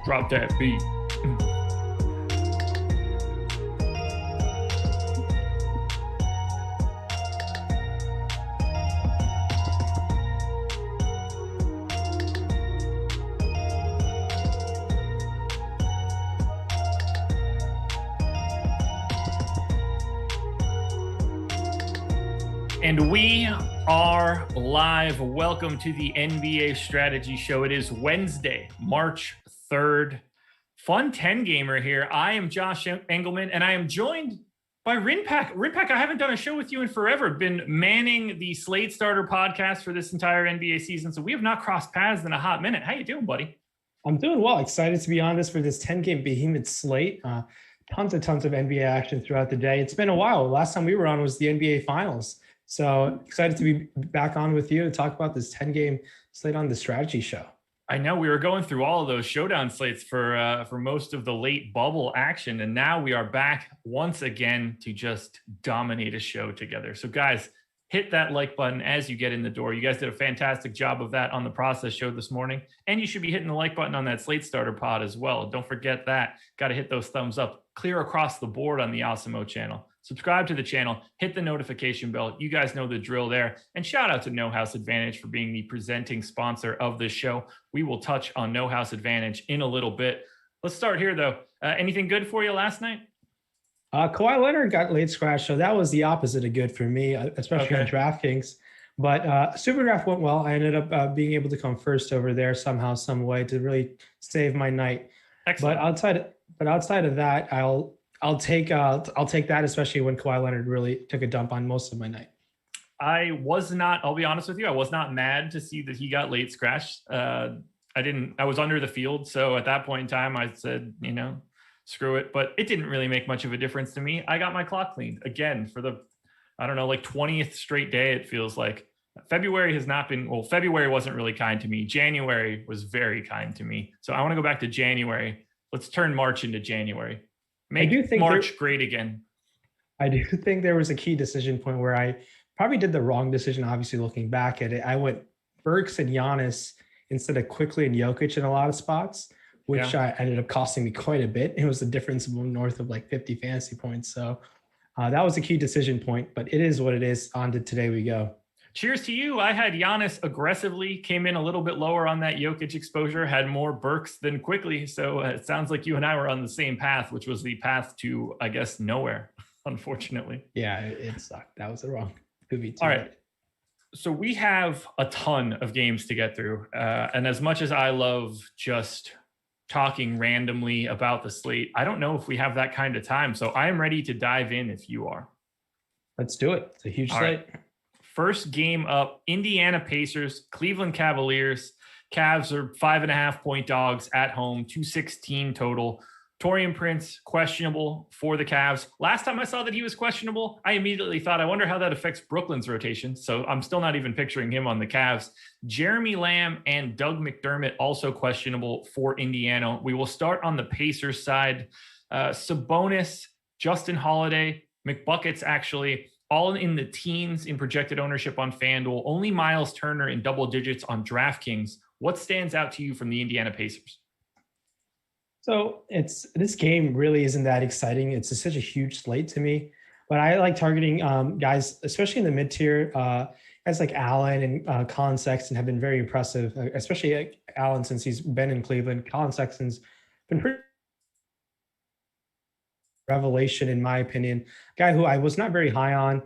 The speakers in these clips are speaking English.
Drop that beat. And we are live. Welcome to the NBA Strategy Show. It is Wednesday, March 3rd. Fun 10-gamer here. I am Josh Engleman, and I am joined by RynPak. RynPak, I haven't done a show with you in forever. Been manning the Slate Starter podcast for this entire NBA season, so we have not crossed paths in a hot minute. How you doing, buddy? I'm doing well. Excited to be on this for this 10-game behemoth slate. Tons of NBA action throughout the day. It's been a while. Last time we were on was the NBA Finals. So excited to be back on with you to talk about this 10-game slate on the Strategy Show. I know we were going through all of those showdown slates for most of the late bubble action, and now we are back once again to just dominate a show together. So guys, hit that like button as you get in the door. You guys did a fantastic job of that on the process show this morning, and you should be hitting the like button on that Slate Starter pod as well. Don't forget that. Got to hit those thumbs up clear across the board on the Awesemo channel. Subscribe to the channel, hit the notification bell. You guys know the drill there. And shout out to No House Advantage for being the presenting sponsor of this show. We will touch on No House Advantage in a little bit. Let's start here, though. Anything good for you last night? Kawhi Leonard got late scratch, so that was the opposite of good for me, especially on DraftKings. But Super Draft went well. I ended up being able to come first over there somehow, some way to really save my night. Excellent. But outside of that, I'll take that, especially when Kawhi Leonard really took a dump on most of my night. I'll be honest with you, I was not mad to see that he got late scratched. I was under the field. So at that point in time, I said, screw it. But it didn't really make much of a difference to me. I got my clock cleaned again for the, 20th straight day. It feels like February has not been, February wasn't really kind to me. January was very kind to me. So I want to go back to January. Let's turn March into January. Make March great again. I do think there was a key decision point where I probably did the wrong decision, obviously, looking back at it. I went Burks and Giannis instead of Quickly and Jokic in a lot of spots, which ended up costing me quite a bit. It was a difference of north of 50 fantasy points. So that was a key decision point, but it is what it is. On to today we go. Cheers to you. I had Giannis aggressively, came in a little bit lower on that Jokic exposure, had more Burks than Quickly. So it sounds like you and I were on the same path, which was the path to, I guess, nowhere, unfortunately. Yeah, it sucked. That was the wrong movie. All right. So we have a ton of games to get through. And as much as I love just talking randomly about the slate, I don't know if we have that kind of time. So I am ready to dive in if you are. Let's do it. It's a huge slate. Right. First game up, Indiana Pacers, Cleveland Cavaliers. Cavs are 5.5 point dogs at home, 216 total. Taurean Prince, questionable for the Cavs. Last time I saw that he was questionable, I immediately thought, I wonder how that affects Brooklyn's rotation. So I'm still not even picturing him on the Cavs. Jeremy Lamb and Doug McDermott also questionable for Indiana. We will start on the Pacers side. Sabonis, Justin Holiday, McBuckets actually, all in the teens in projected ownership on FanDuel. Only Miles Turner in double digits on DraftKings. What stands out to you from the Indiana Pacers? So this game really isn't that exciting. It's such a huge slate to me, but I like targeting guys, especially in the mid-tier. Guys like Allen and Colin Sexton have been very impressive, especially Allen since he's been in Cleveland. Colin Sexton's been pretty revelation, in my opinion. Guy who I was not very high on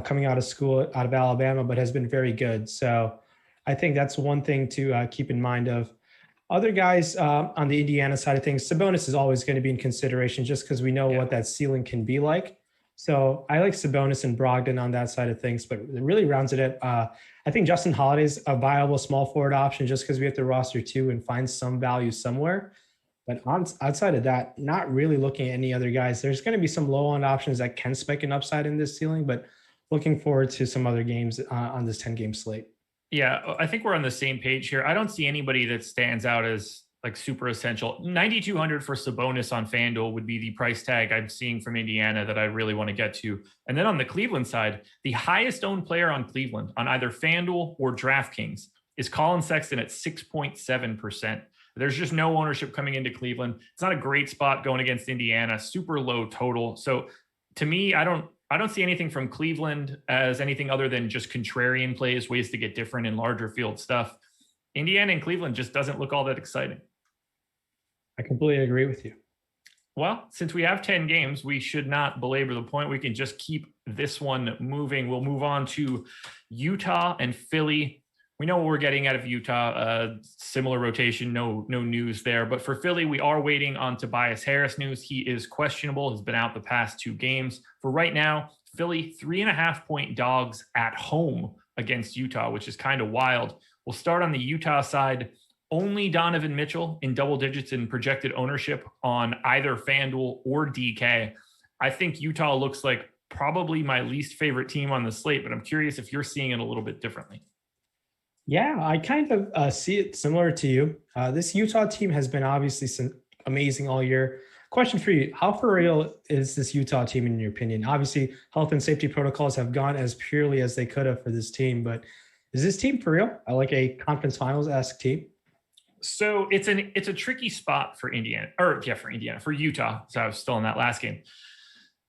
coming out of school, out of Alabama, but has been very good. So I think that's one thing to keep in mind of. Other guys on the Indiana side of things, Sabonis is always going to be in consideration just because we know what that ceiling can be like. So I like Sabonis and Brogdon on that side of things, but it really rounds it up. I think Justin Holiday's a viable small forward option just because we have to roster two and find some value somewhere. But outside of that, not really looking at any other guys. There's going to be some low-end options that can spike an upside in this ceiling, but looking forward to some other games on this 10-game slate. Yeah, I think we're on the same page here. I don't see anybody that stands out as super essential. 9,200 for Sabonis on FanDuel would be the price tag I'm seeing from Indiana that I really want to get to. And then on the Cleveland side, the highest owned player on Cleveland on either FanDuel or DraftKings is Colin Sexton at 6.7%. There's just no ownership coming into Cleveland. It's not a great spot going against Indiana, super low total. So to me, I don't see anything from Cleveland as anything other than just contrarian plays, ways to get different in larger field stuff. Indiana and Cleveland just doesn't look all that exciting. I completely agree with you. Well, since we have 10 games, we should not belabor the point. We can just keep this one moving. We'll move on to Utah and Philly. We know what we're getting out of Utah, similar rotation, no news there. But for Philly, we are waiting on Tobias Harris news. He is questionable, has been out the past 2 games. For right now, Philly 3.5-point dogs at home against Utah, which is kind of wild. We'll start on the Utah side. Only Donovan Mitchell in double digits in projected ownership on either FanDuel or DK. I think Utah looks like probably my least favorite team on the slate, but I'm curious if you're seeing it a little bit differently. Yeah, I kind of see it similar to you. This Utah team has been obviously amazing all year. Question for you, how for real is this Utah team in your opinion? Obviously, health and safety protocols have gone as purely as they could have for this team, but is this team for real? I like a conference finals-esque team. So it's a tricky spot for for Utah. So I was still in that last game.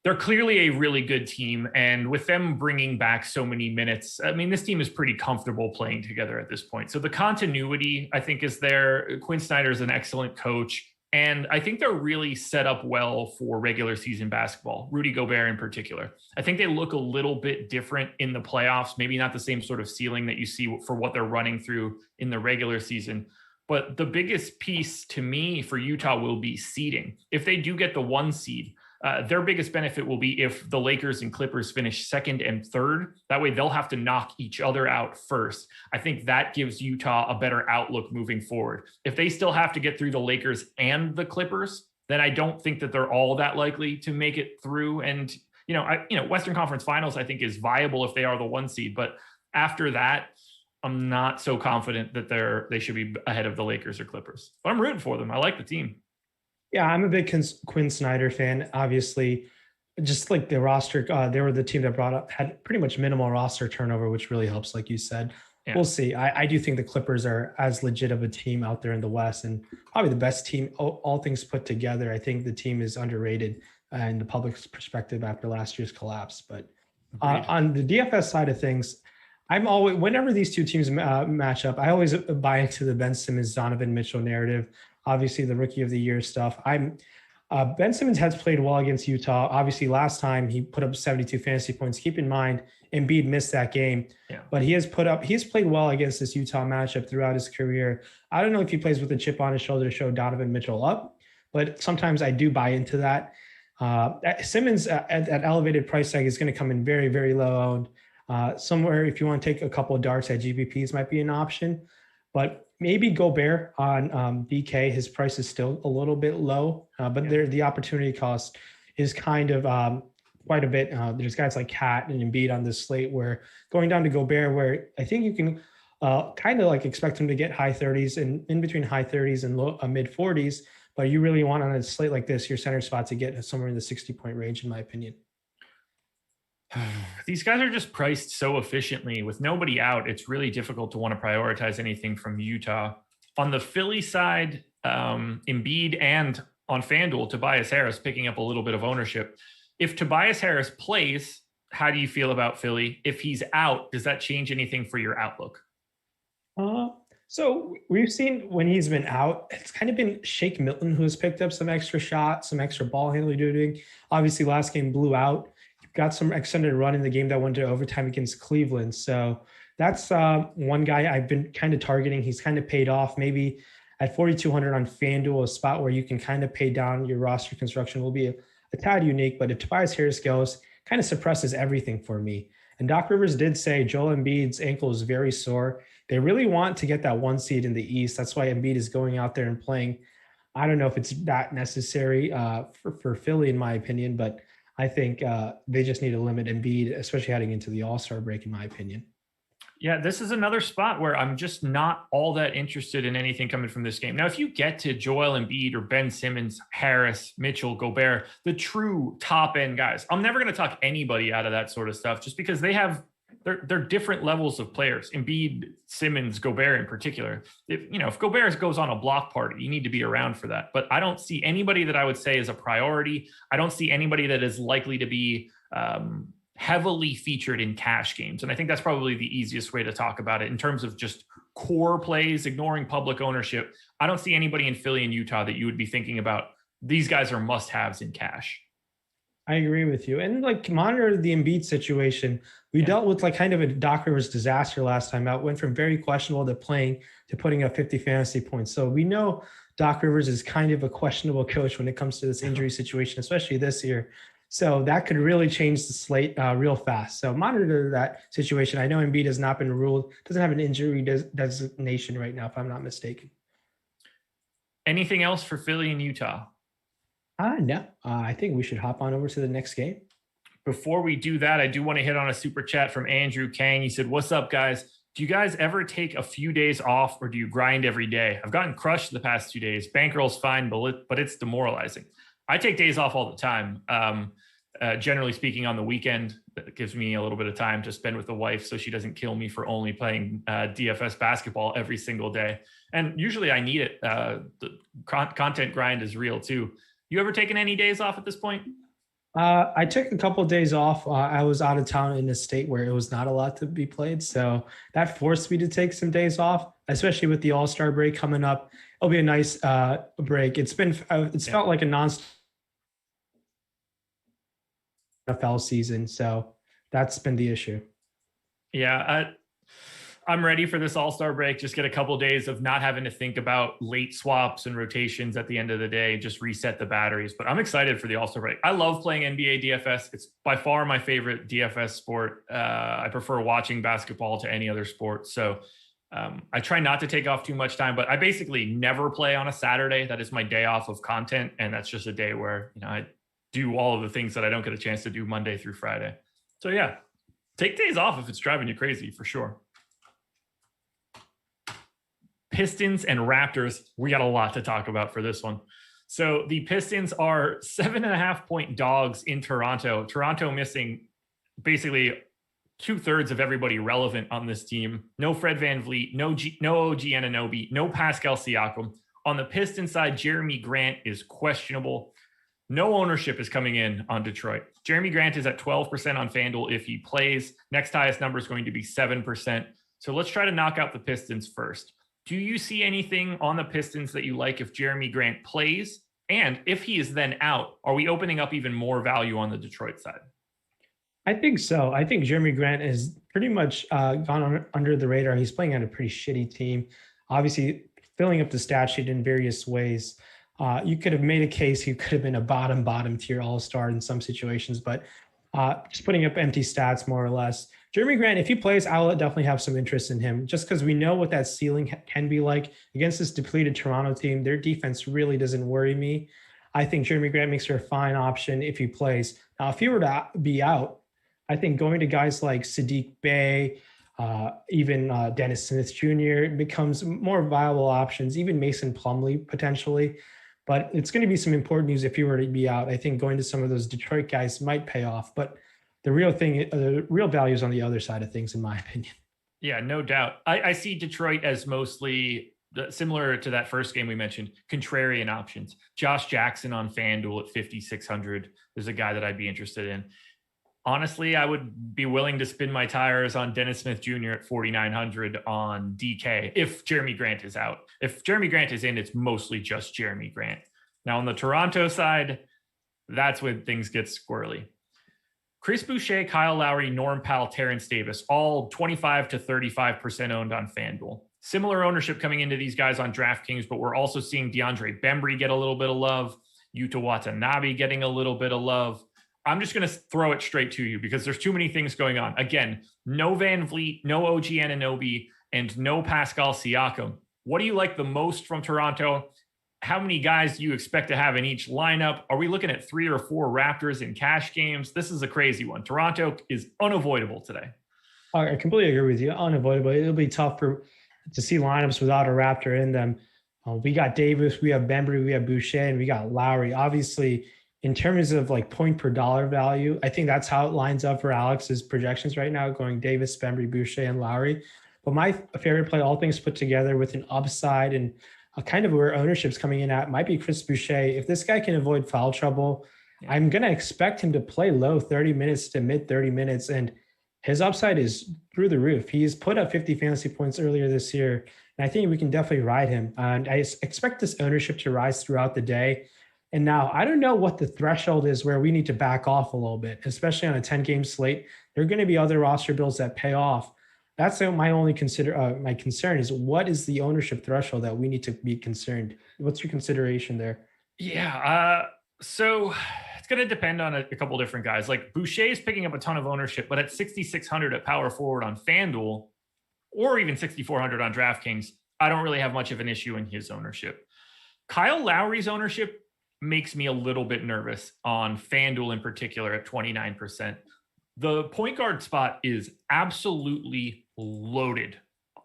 They're clearly a really good team. And with them bringing back so many minutes, I mean, this team is pretty comfortable playing together at this point. So the continuity, I think, is there. Quinn Snyder is an excellent coach. And I think they're really set up well for regular season basketball, Rudy Gobert in particular. I think they look a little bit different in the playoffs, maybe not the same sort of ceiling that you see for what they're running through in the regular season. But the biggest piece to me for Utah will be seeding. If they do get the 1 seed, their biggest benefit will be if the Lakers and Clippers finish 2nd and 3rd. That way they'll have to knock each other out first. I think that gives Utah a better outlook moving forward. If they still have to get through the Lakers and the Clippers, then I don't think that they're all that likely to make it through. And, Western Conference Finals, I think, is viable if they are the 1 seed. But after that, I'm not so confident that they should be ahead of the Lakers or Clippers. But I'm rooting for them. I like the team. Yeah, I'm a big Quinn Snyder fan. Obviously, just like the roster, they were the team that had pretty much minimal roster turnover, which really helps, like you said. Yeah. We'll see. I do think the Clippers are as legit of a team out there in the West and probably the best team, all things put together. I think the team is underrated in the public's perspective after last year's collapse. But on the DFS side of things, I'm always, whenever these two teams match up, I always buy into the Ben Simmons, Donovan Mitchell narrative. Obviously, the rookie of the year stuff. Ben Simmons has played well against Utah. Obviously, last time he put up 72 fantasy points. Keep in mind, Embiid missed that game, but he has played well against this Utah matchup throughout his career. I don't know if he plays with a chip on his shoulder to show Donovan Mitchell up, but sometimes I do buy into that. Simmons at elevated price tag is going to come in very, very low owned. Somewhere, if you want to take a couple of darts at GPPs, might be an option, but maybe Gobert on DK. His price is still a little bit low, but the opportunity cost is kind of quite a bit. There's guys like Cat and Embiid on this slate where going down to Gobert, where I think you can kind of like expect him to get high 30s and in between high 30s and low mid 40s. But you really want on a slate like this, your center spot to get somewhere in the 60-point range, in my opinion. These guys are just priced so efficiently. With nobody out, it's really difficult to want to prioritize anything from Utah. On the Philly side, Embiid and on FanDuel, Tobias Harris picking up a little bit of ownership. If Tobias Harris plays, how do you feel about Philly? If he's out, does that change anything for your outlook? So we've seen when he's been out, it's kind of been Shake Milton who has picked up some extra shots, some extra ball handling duty. Obviously, last game blew out. Got some extended run in the game that went to overtime against Cleveland. So that's one guy I've been kind of targeting. He's kind of paid off. Maybe at 4,200 on FanDuel, a spot where you can kind of pay down your roster construction will be a tad unique. But if Tobias Harris goes, kind of suppresses everything for me. And Doc Rivers did say Joel Embiid's ankle is very sore. They really want to get that 1 seed in the East. That's why Embiid is going out there and playing. I don't know if it's that necessary for Philly, in my opinion, but I think they just need to limit Embiid, especially heading into the All-Star break, in my opinion. Yeah, this is another spot where I'm just not all that interested in anything coming from this game. Now, if you get to Joel Embiid or Ben Simmons, Harris, Mitchell, Gobert, the true top-end guys, I'm never going to talk anybody out of that sort of stuff just because they have they're different levels of players. Embiid, Simmons, Gobert in particular. If Gobert goes on a block party, you need to be around for that. But I don't see anybody that I would say is a priority. I don't see anybody that is likely to be heavily featured in cash games. And I think that's probably the easiest way to talk about it in terms of just core plays, ignoring public ownership. I don't see anybody in Philly and Utah that you would be thinking about. These guys are must-haves in cash. I agree with you. And like, monitor the Embiid situation. We dealt with like kind of a Doc Rivers disaster last time out, went from very questionable to playing to putting up 50 fantasy points. So we know Doc Rivers is kind of a questionable coach when it comes to this injury situation, especially this year. So that could really change the slate real fast. So monitor that situation. I know Embiid has not been ruled, doesn't have an injury designation right now, if I'm not mistaken. Anything else for Philly and Utah? No. I think we should hop on over to the next game. Before we do that, I do want to hit on a super chat from Andrew Kang. He said, "What's up, guys? Do you guys ever take a few days off, or do you grind every day? I've gotten crushed the past 2 days. Bankroll's fine, but it's demoralizing. I take days off all the time. Generally speaking, on the weekend, that gives me a little bit of time to spend with the wife so she doesn't kill me for only playing DFS basketball every single day. And usually I need it. The content grind is real too. You ever taken any days off at this point? I took a couple of days off. I was out of town in a state where it was not a lot to be played. So that forced me to take some days off, especially with the All-Star break coming up. It'll be a nice break. It's felt like a NFL season. So that's been the issue. Yeah, I'm ready for this All-Star break. Just get a couple of days of not having to think about late swaps and rotations at the end of the day, just reset the batteries. But I'm excited for the All-Star break. I love playing NBA DFS. It's by far my favorite DFS sport. I prefer watching basketball to any other sport. So I try not to take off too much time, but I basically never play on a Saturday. That is my day off of content. And that's just a day where, I do all of the things that I don't get a chance to do Monday through Friday. So yeah, take days off if it's driving you crazy, for sure. Pistons and Raptors, we got a lot to talk about for this one. So the Pistons are 7.5-point dogs in Toronto. Toronto missing basically 2/3 of everybody relevant on this team. No Fred VanVleet, no OG Anunoby, no Pascal Siakam. On the Pistons side, Jeremy Grant is questionable. No ownership is coming in on Detroit. Jeremy Grant is at 12% on FanDuel if he plays. Next highest number is going to be 7%. So let's try to knock out the Pistons first. Do you see anything on the Pistons that you like if Jeremy Grant plays? And if he is then out, are we opening up even more value on the Detroit side? I think so. I think Jeremy Grant has pretty much gone under the radar. He's playing on a pretty shitty team. Obviously, filling up the stat sheet in various ways. You could have made a case he could have been a bottom tier all-star in some situations, but just putting up empty stats more or less. Jeremy Grant, if he plays, I'll definitely have some interest in him just because we know what that ceiling can be like against this depleted Toronto team. Their defense really doesn't worry me. I think Jeremy Grant makes her a fine option if he plays. Now, if he were to be out, I think going to guys like Sadiq Bey, even Dennis Smith Jr. becomes more viable options, even Mason Plumlee potentially. But it's going to be some important news if he were to be out. I think going to some of those Detroit guys might pay off. But the real value is on the other side of things, in my opinion. Yeah, no doubt. I see Detroit as mostly similar to that first game we mentioned, contrarian options. Josh Jackson on FanDuel at 5,600 is a guy that I'd be interested in. Honestly, I would be willing to spin my tires on Dennis Smith Jr. at 4,900 on DK if Jeremy Grant is out. If Jeremy Grant is in, it's mostly just Jeremy Grant. Now on the Toronto side, that's when things get squirrely. Chris Boucher, Kyle Lowry, Norm Powell, Terrence Davis, all 25 to 35% owned on FanDuel. Similar ownership coming into these guys on DraftKings, but we're also seeing DeAndre Bembry get a little bit of love, Yuta Watanabe getting a little bit of love. I'm just going to throw it straight to you because there's too many things going on. Again, no VanVleet, no OG Anunoby, and no Pascal Siakam. What do you like the most from Toronto? How many guys do you expect to have in each lineup? Are we looking at 3 or 4 Raptors in cash games? This is a crazy one. Toronto is unavoidable today. I completely agree with you. Unavoidable. It'll be tough to see lineups without a Raptor in them. We got Davis, we have Bembry, we have Boucher, and we got Lowry. Obviously, in terms of like point per dollar value, I think that's how it lines up for Alex's projections right now, going Davis, Bembry, Boucher, and Lowry. But my favorite play, all things put together with an upside and a kind of where ownership's coming in at, might be Chris Boucher. If this guy can avoid foul trouble, I'm going to expect him to play low 30 minutes to mid 30 minutes. And his upside is through the roof. He's put up 50 fantasy points earlier this year. And I think we can definitely ride him. And I expect this ownership to rise throughout the day. And now I don't know what the threshold is where we need to back off a little bit, especially on a 10-game slate. There are going to be other roster builds that pay off. That's my only my concern is what is the ownership threshold that we need to be concerned? What's your consideration there? Yeah. So it's going to depend on a couple different guys. Like Boucher is picking up a ton of ownership, but at 6,600 at power forward on FanDuel or even 6,400 on DraftKings, I don't really have much of an issue in his ownership. Kyle Lowry's ownership makes me a little bit nervous on FanDuel in particular at 29%. The point guard spot is absolutely loaded,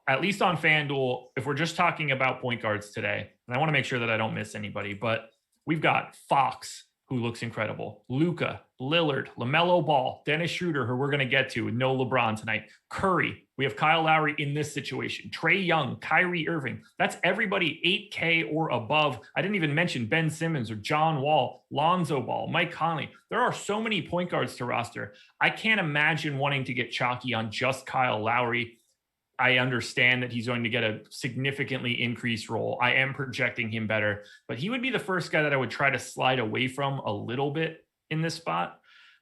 at least on FanDuel. If we're just talking about point guards today, and I want to make sure that I don't miss anybody, but we've got Fox, who looks incredible, Luka, Lillard, LaMelo Ball, Dennis Schroeder, who we're going to get to, with no LeBron tonight, Curry. We have Kyle Lowry in this situation, Trae Young, Kyrie Irving. That's everybody 8K or above. I didn't even mention Ben Simmons or John Wall, Lonzo Ball, Mike Conley. There are so many point guards to roster. I can't imagine wanting to get chalky on just Kyle Lowry. I understand that he's going to get a significantly increased role. I am projecting him better, but he would be the first guy that I would try to slide away from a little bit in this spot.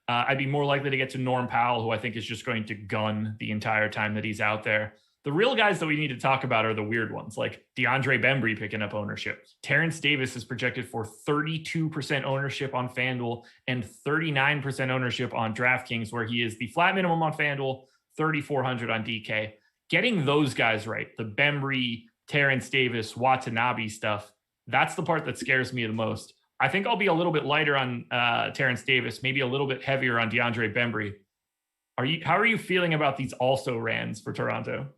I'd be more likely to get to Norm Powell, who I think is just going to gun the entire time that he's out there. The real guys that we need to talk about are the weird ones, like DeAndre Bembry picking up ownership. Terrence Davis is projected for 32% ownership on FanDuel and 39% ownership on DraftKings, where he is the flat minimum on FanDuel, 3,400 on DK. Getting those guys right, the Bembry, Terrence Davis, Watanabe stuff, that's the part that scares me the most. I think I'll be a little bit lighter on Terrence Davis, maybe a little bit heavier on DeAndre Bembry. How are you feeling about these also rans for Toronto?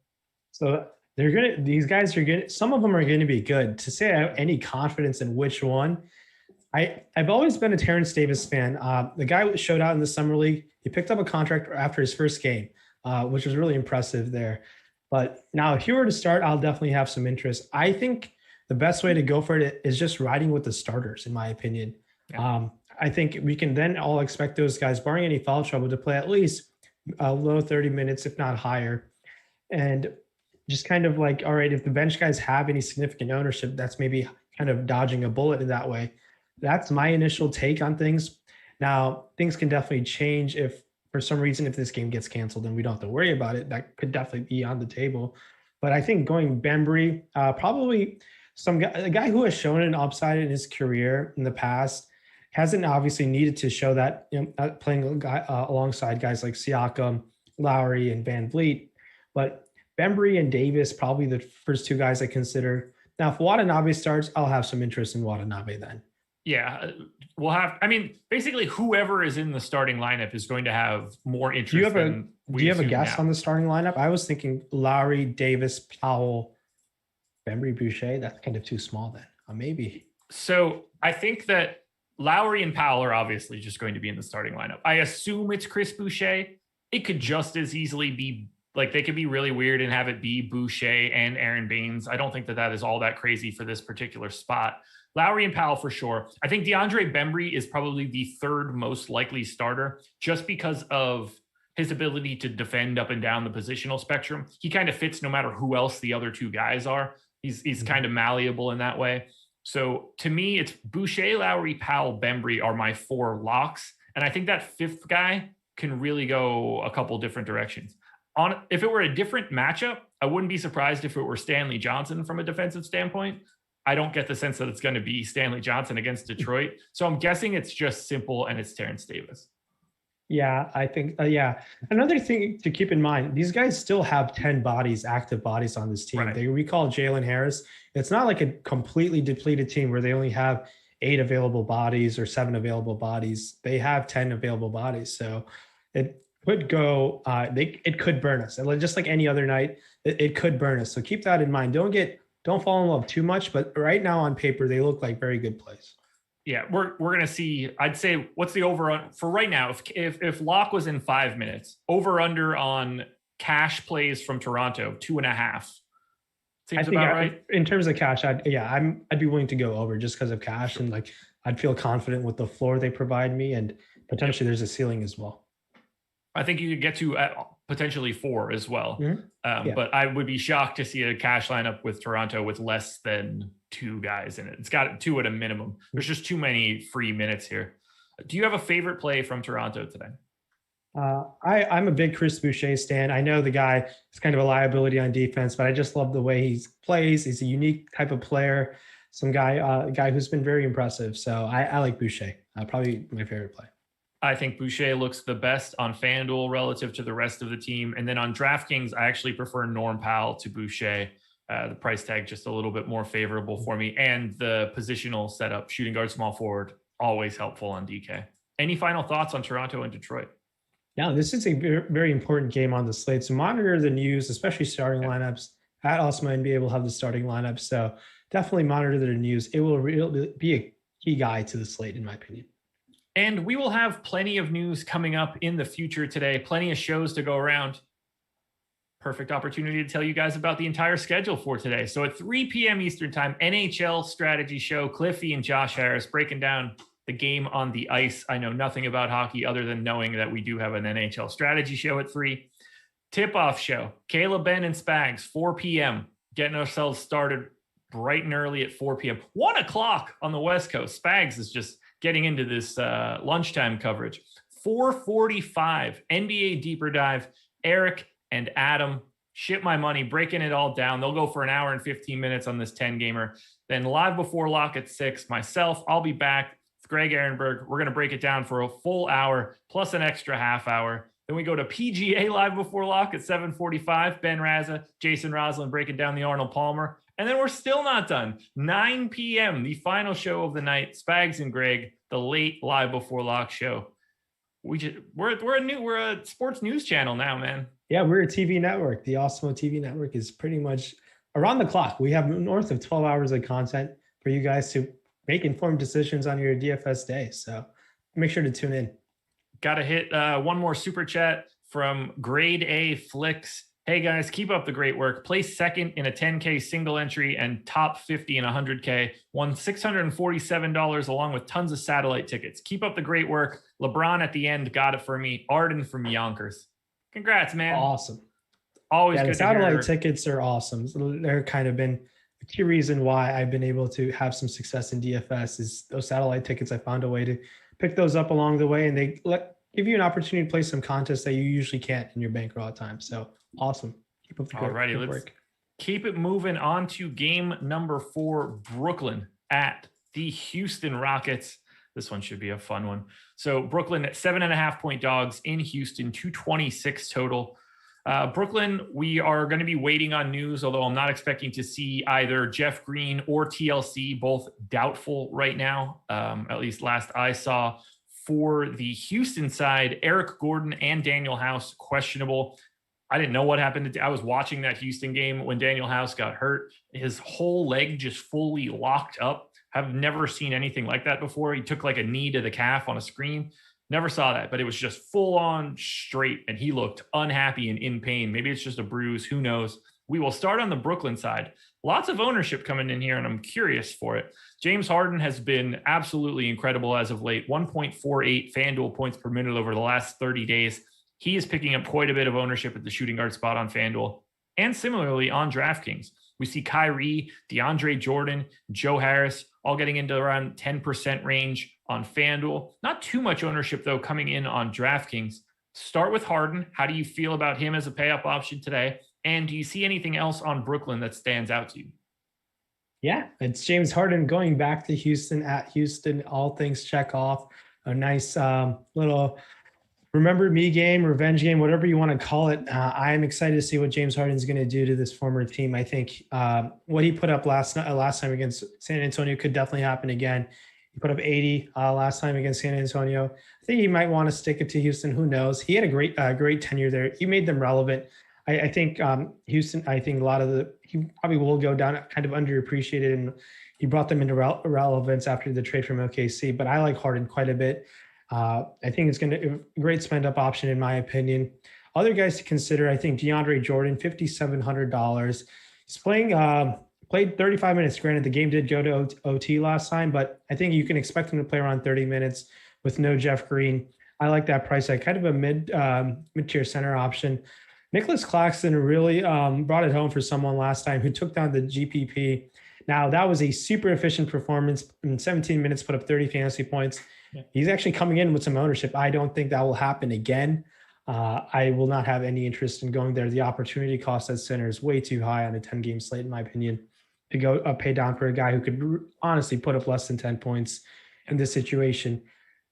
So these guys are good. Some of them are going to be good. To say I have any confidence in which one, I've always been a Terrence Davis fan. The guy showed out in the summer league. He picked up a contract after his first game, which was really impressive there. But now if he were to start, I'll definitely have some interest. I think the best way to go for it is just riding with the starters, in my opinion. Yeah. I think we can then all expect those guys, barring any foul trouble, to play at least low 30 minutes, if not higher. And just kind of like, all right, if the bench guys have any significant ownership, that's maybe kind of dodging a bullet in that way. That's my initial take on things. Now, things can definitely change if for some reason, if this game gets canceled and we don't have to worry about it, that could definitely be on the table. But I think going Bembry, probably a guy who has shown an upside in his career in the past, hasn't obviously needed to show that, playing alongside guys like Siakam, Lowry, and Van Vliet. But Bembry and Davis, probably the first two guys I consider. Now, if Watanabe starts, I'll have some interest in Watanabe then. Yeah, basically whoever is in the starting lineup is going to have more interest. Do you have a guess on the starting lineup? I was thinking Lowry, Davis, Powell, Bembry, Boucher. That's kind of too small then. Maybe. So I think that Lowry and Powell are obviously just going to be in the starting lineup. I assume it's Chris Boucher. It could just as easily be like they could be really weird and have it be Boucher and Aaron Baines. I don't think that is all that crazy for this particular spot. Lowry and Powell for sure. I think DeAndre Bembry is probably the third most likely starter just because of his ability to defend up and down the positional spectrum. He kind of fits no matter who else the other two guys are. He's kind of malleable in that way. So to me, it's Boucher, Lowry, Powell, Bembry are my four locks. And I think that fifth guy can really go a couple different directions. If it were a different matchup, I wouldn't be surprised if it were Stanley Johnson from a defensive standpoint. I don't get the sense that it's going to be Stanley Johnson against Detroit. So I'm guessing it's just simple and it's Terrence Davis. Yeah, I think, Another thing to keep in mind, these guys still have 10 active bodies on this team. Right. They recall Jalen Harris. It's not like a completely depleted team where they only have 8 available bodies or 7 available bodies. They have 10 available bodies. So it could go, it could burn us. And just like any other night, it could burn us. So keep that in mind. Don't fall in love too much, but right now on paper, they look like very good plays. Yeah, we're gonna see. I'd say what's the over on for right now? If Lock was in 5 minutes, over under on cash plays from Toronto 2.5 seems about right. In terms of cash, I'd be willing to go over just because of cash, and like I'd feel confident with the floor they provide me, and potentially there's a ceiling as well. I think you could get to potentially 4 as well. Mm-hmm. But I would be shocked to see a cash lineup with Toronto with less than 2 guys in it. It's got 2 at a minimum. There's just too many free minutes here. Do you have a favorite play from Toronto today? I'm a big Chris Boucher stan. I know the guy is kind of a liability on defense, but I just love the way he plays. He's a unique type of player. Some guy who's been very impressive. So I like Boucher. Probably my favorite play. I think Boucher looks the best on FanDuel relative to the rest of the team. And then on DraftKings, I actually prefer Norm Powell to Boucher. The price tag just a little bit more favorable for me. And the positional setup, shooting guard, small forward, always helpful on DK. Any final thoughts on Toronto and Detroit? Yeah, this is a very important game on the slate. So monitor the news, especially starting lineups. At Awesemo NBA will have the starting lineups. So definitely monitor the news. It will really be a key guide to the slate, in my opinion. And we will have plenty of news coming up in the future today, plenty of shows to go around. Perfect opportunity to tell you guys about the entire schedule for today. So at 3 p.m. Eastern time, NHL strategy show, Cliffy and Josh Harris breaking down the game on the ice. I know nothing about hockey other than knowing that we do have an NHL strategy show at 3. Tip-off show, Caleb, Ben, and Spags, 4 p.m. Getting ourselves started bright and early at 4 p.m. 1 o'clock on the West Coast. Spags is just getting into this lunchtime coverage. 4:45, NBA Deeper Dive. Eric and Adam, ship my money, breaking it all down. They'll go for an hour and 15 minutes on this 10-gamer. Then live before lock at 6, myself, I'll be back with Greg Ehrenberg. We're going to break it down for a full hour plus an extra half hour. Then we go to PGA live before lock at 7:45. Ben Raza, Jason Roslin breaking down the Arnold Palmer. And then we're still not done. 9 p.m., the final show of the night, Spags and Greg, the late live before lock show. We're a sports news channel now, man. Yeah, we're a TV network. The Awesemo TV network is pretty much around the clock. We have north of 12 hours of content for you guys to make informed decisions on your DFS day. So make sure to tune in. Got to hit one more super chat from Grade A Flicks. Hey guys, keep up the great work. Place second in a 10K single entry and top 50 in 100K. Won $647 along with tons of satellite tickets. Keep up the great work. LeBron at the end got it for me. Arden from Yonkers. Congrats, man. Awesome. Always good the satellite tickets are awesome. They're kind of been a key reason why I've been able to have some success in DFS is those satellite tickets. I found a way to pick those up along the way, and they give you an opportunity to play some contests that you usually can't in your bankroll at times. So awesome. Keep up the good work. Keep it moving on to game number 4, Brooklyn at the Houston Rockets. This one should be a fun one. So Brooklyn at 7.5-point dogs in Houston, 226 total. Brooklyn, we are going to be waiting on news, although I'm not expecting to see either Jeff Green or TLC, both doubtful right now, at least last I saw. For the Houston side, Eric Gordon and Daniel House, questionable. I didn't know what happened. I was watching that Houston game when Daniel House got hurt. His whole leg just fully locked up. I've never seen anything like that before. He took like a knee to the calf on a screen. Never saw that, but it was just full on straight, and he looked unhappy and in pain. Maybe it's just a bruise. Who knows? We will start on the Brooklyn side. Lots of ownership coming in here, and I'm curious for it. James Harden has been absolutely incredible as of late. 1.48 FanDuel points per minute over the last 30 days. He is picking up quite a bit of ownership at the shooting guard spot on FanDuel. And similarly on DraftKings, we see Kyrie, DeAndre Jordan, Joe Harris all getting into around 10% range on FanDuel. Not too much ownership, though, coming in on DraftKings. Start with Harden. How do you feel about him as a pay-up option today? And do you see anything else on Brooklyn that stands out to you? Yeah, it's James Harden going back to Houston at Houston. All things check off. A nice little remember me game, revenge game, whatever you want to call it. I am excited to see what James Harden is going to do to this former team. I think what he put up last time against San Antonio could definitely happen again. He put up 80 last time against San Antonio. I think he might want to stick it to Houston. Who knows? He had a great tenure there. He made them relevant. I think Houston, I think he probably will go down kind of underappreciated, and he brought them into relevance after the trade from OKC. But I like Harden quite a bit. I think it's going to a great spend up option in my opinion. Other guys to consider, I think DeAndre Jordan, $5,700. He's played 35 minutes. Granted, the game did go to OT last time, but I think you can expect him to play around 30 minutes with no Jeff Green. I like that price at kind of a mid-tier center option. Nicholas Claxton really brought it home for someone last time who took down the GPP. Now, that was a super efficient performance. In 17 minutes, put up 30 fantasy points. Yeah. He's actually coming in with some ownership. I don't think that will happen again. I will not have any interest in going there. The opportunity cost at center is way too high on a 10-game slate, in my opinion, to go pay down for a guy who could honestly put up less than 10 points in this situation.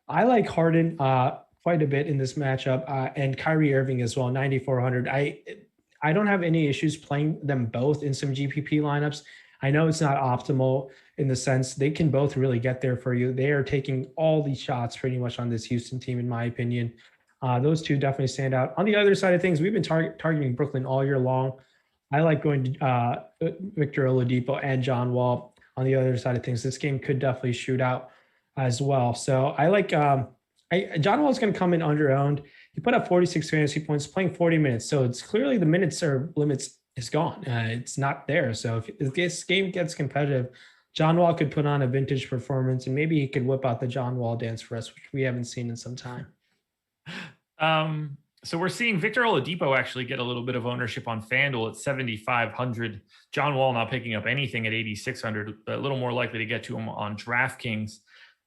I like Harden quite a bit in this matchup, and Kyrie Irving as well, 9,400. I don't have any issues playing them both in some GPP lineups. I know it's not optimal in the sense they can both really get there for you. They are taking all these shots pretty much on this Houston team, in my opinion. Those two definitely stand out. On the other side of things, we've been targeting Brooklyn all year long. I like going to Victor Oladipo and John Wall. On the other side of things, this game could definitely shoot out as well. So I like John Wall is going to come in under-owned. He put up 46 fantasy points, playing 40 minutes. So it's clearly the minutes or limits is gone. It's not there. So if this game gets competitive, John Wall could put on a vintage performance, and maybe he could whip out the John Wall dance for us, which we haven't seen in some time. So we're seeing Victor Oladipo actually get a little bit of ownership on FanDuel at 7,500. John Wall not picking up anything at 8,600, a little more likely to get to him on DraftKings.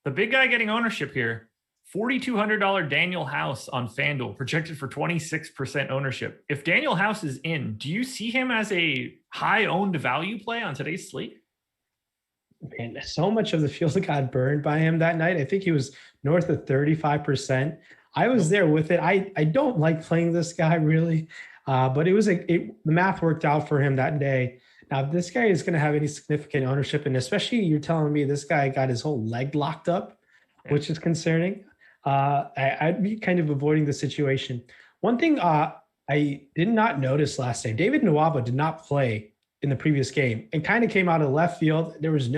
The big guy getting ownership here, $4,200 Daniel House on FanDuel, projected for 26% ownership. If Daniel House is in, do you see him as a high-owned value play on today's slate? Man, so much of the field got burned by him that night. I think he was north of 35%. I was there with it. I don't like playing this guy really, but it was the math worked out for him that day. Now, if this guy is going to have any significant ownership, and especially you're telling me this guy got his whole leg locked up, which is concerning. I'd be kind of avoiding the situation. One thing I did not notice last night, David Nwaba did not play in the previous game. It kind of came out of left field. There was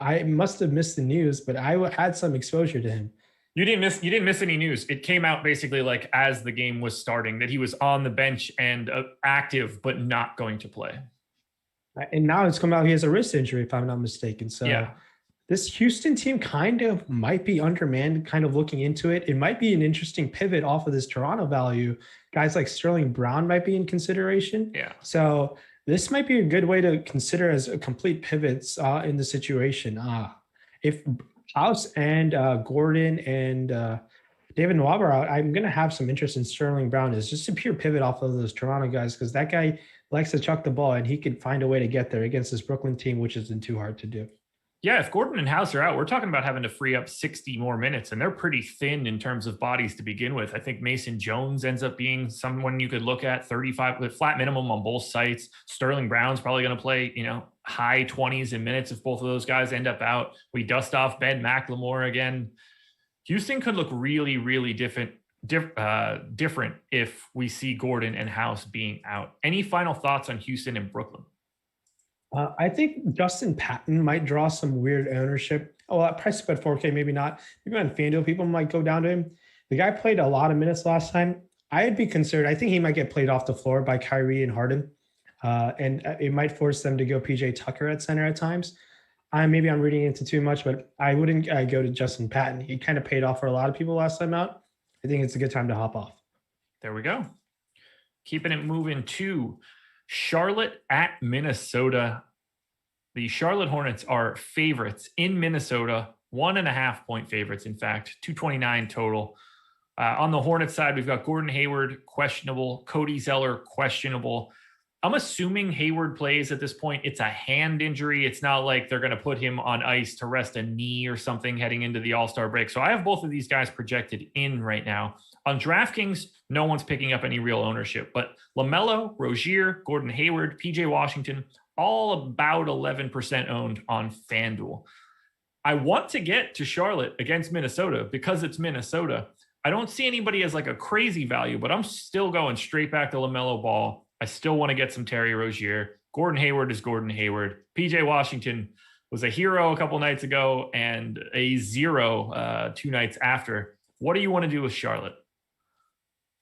I must have missed the news, but I had some exposure to him. You didn't miss any news. It came out basically like as the game was starting that he was on the bench and active, but not going to play. And now it's come out he has a wrist injury, if I'm not mistaken. So yeah. This Houston team kind of might be undermanned, kind of looking into it. It might be an interesting pivot off of this Toronto value. Guys like Sterling Brown might be in consideration. Yeah. So this might be a good way to consider as a complete pivots in the situation. If House and Gordon and David Nwaba are out, I'm going to have some interest in Sterling Brown as just a pure pivot off of those Toronto guys, because that guy likes to chuck the ball and he could find a way to get there against this Brooklyn team, which isn't too hard to do. Yeah, if Gordon and House are out, we're talking about having to free up 60 more minutes, and they're pretty thin in terms of bodies to begin with. I think Mason Jones ends up being someone you could look at, 35 with flat minimum on both sites. Sterling Brown's probably going to play, high 20s in minutes if both of those guys end up out. We dust off Ben McLemore again. Houston could look really, really different if we see Gordon and House being out. Any final thoughts on Houston and Brooklyn? I think Justin Patton might draw some weird ownership. Oh, that price is about 4K, maybe not. Maybe on FanDuel, people might go down to him. The guy played a lot of minutes last time. I'd be concerned. I think he might get played off the floor by Kyrie and Harden. And it might force them to go PJ Tucker at center at times. Maybe I'm reading into too much, but I wouldn't go to Justin Patton. He kind of paid off for a lot of people last time out. I think it's a good time to hop off. There we go. Keeping it moving to Charlotte at Minnesota. The Charlotte Hornets are favorites in Minnesota, 1.5 point favorites, in fact, 229 total. On the Hornets side, we've got Gordon Hayward, questionable, Cody Zeller, questionable. I'm assuming Hayward plays at this point. It's a hand injury. It's not like they're going to put him on ice to rest a knee or something heading into the All-Star break. So I have both of these guys projected in right now. On DraftKings, no one's picking up any real ownership, but LaMelo, Rozier, Gordon Hayward, PJ Washington, all about 11% owned on FanDuel. I want to get to Charlotte against Minnesota because it's Minnesota. I don't see anybody as like a crazy value, but I'm still going straight back to LaMelo Ball. I still want to get some Terry Rozier. Gordon Hayward is Gordon Hayward. PJ Washington was a hero a couple nights ago and a zero 2 nights after. What do you want to do with Charlotte?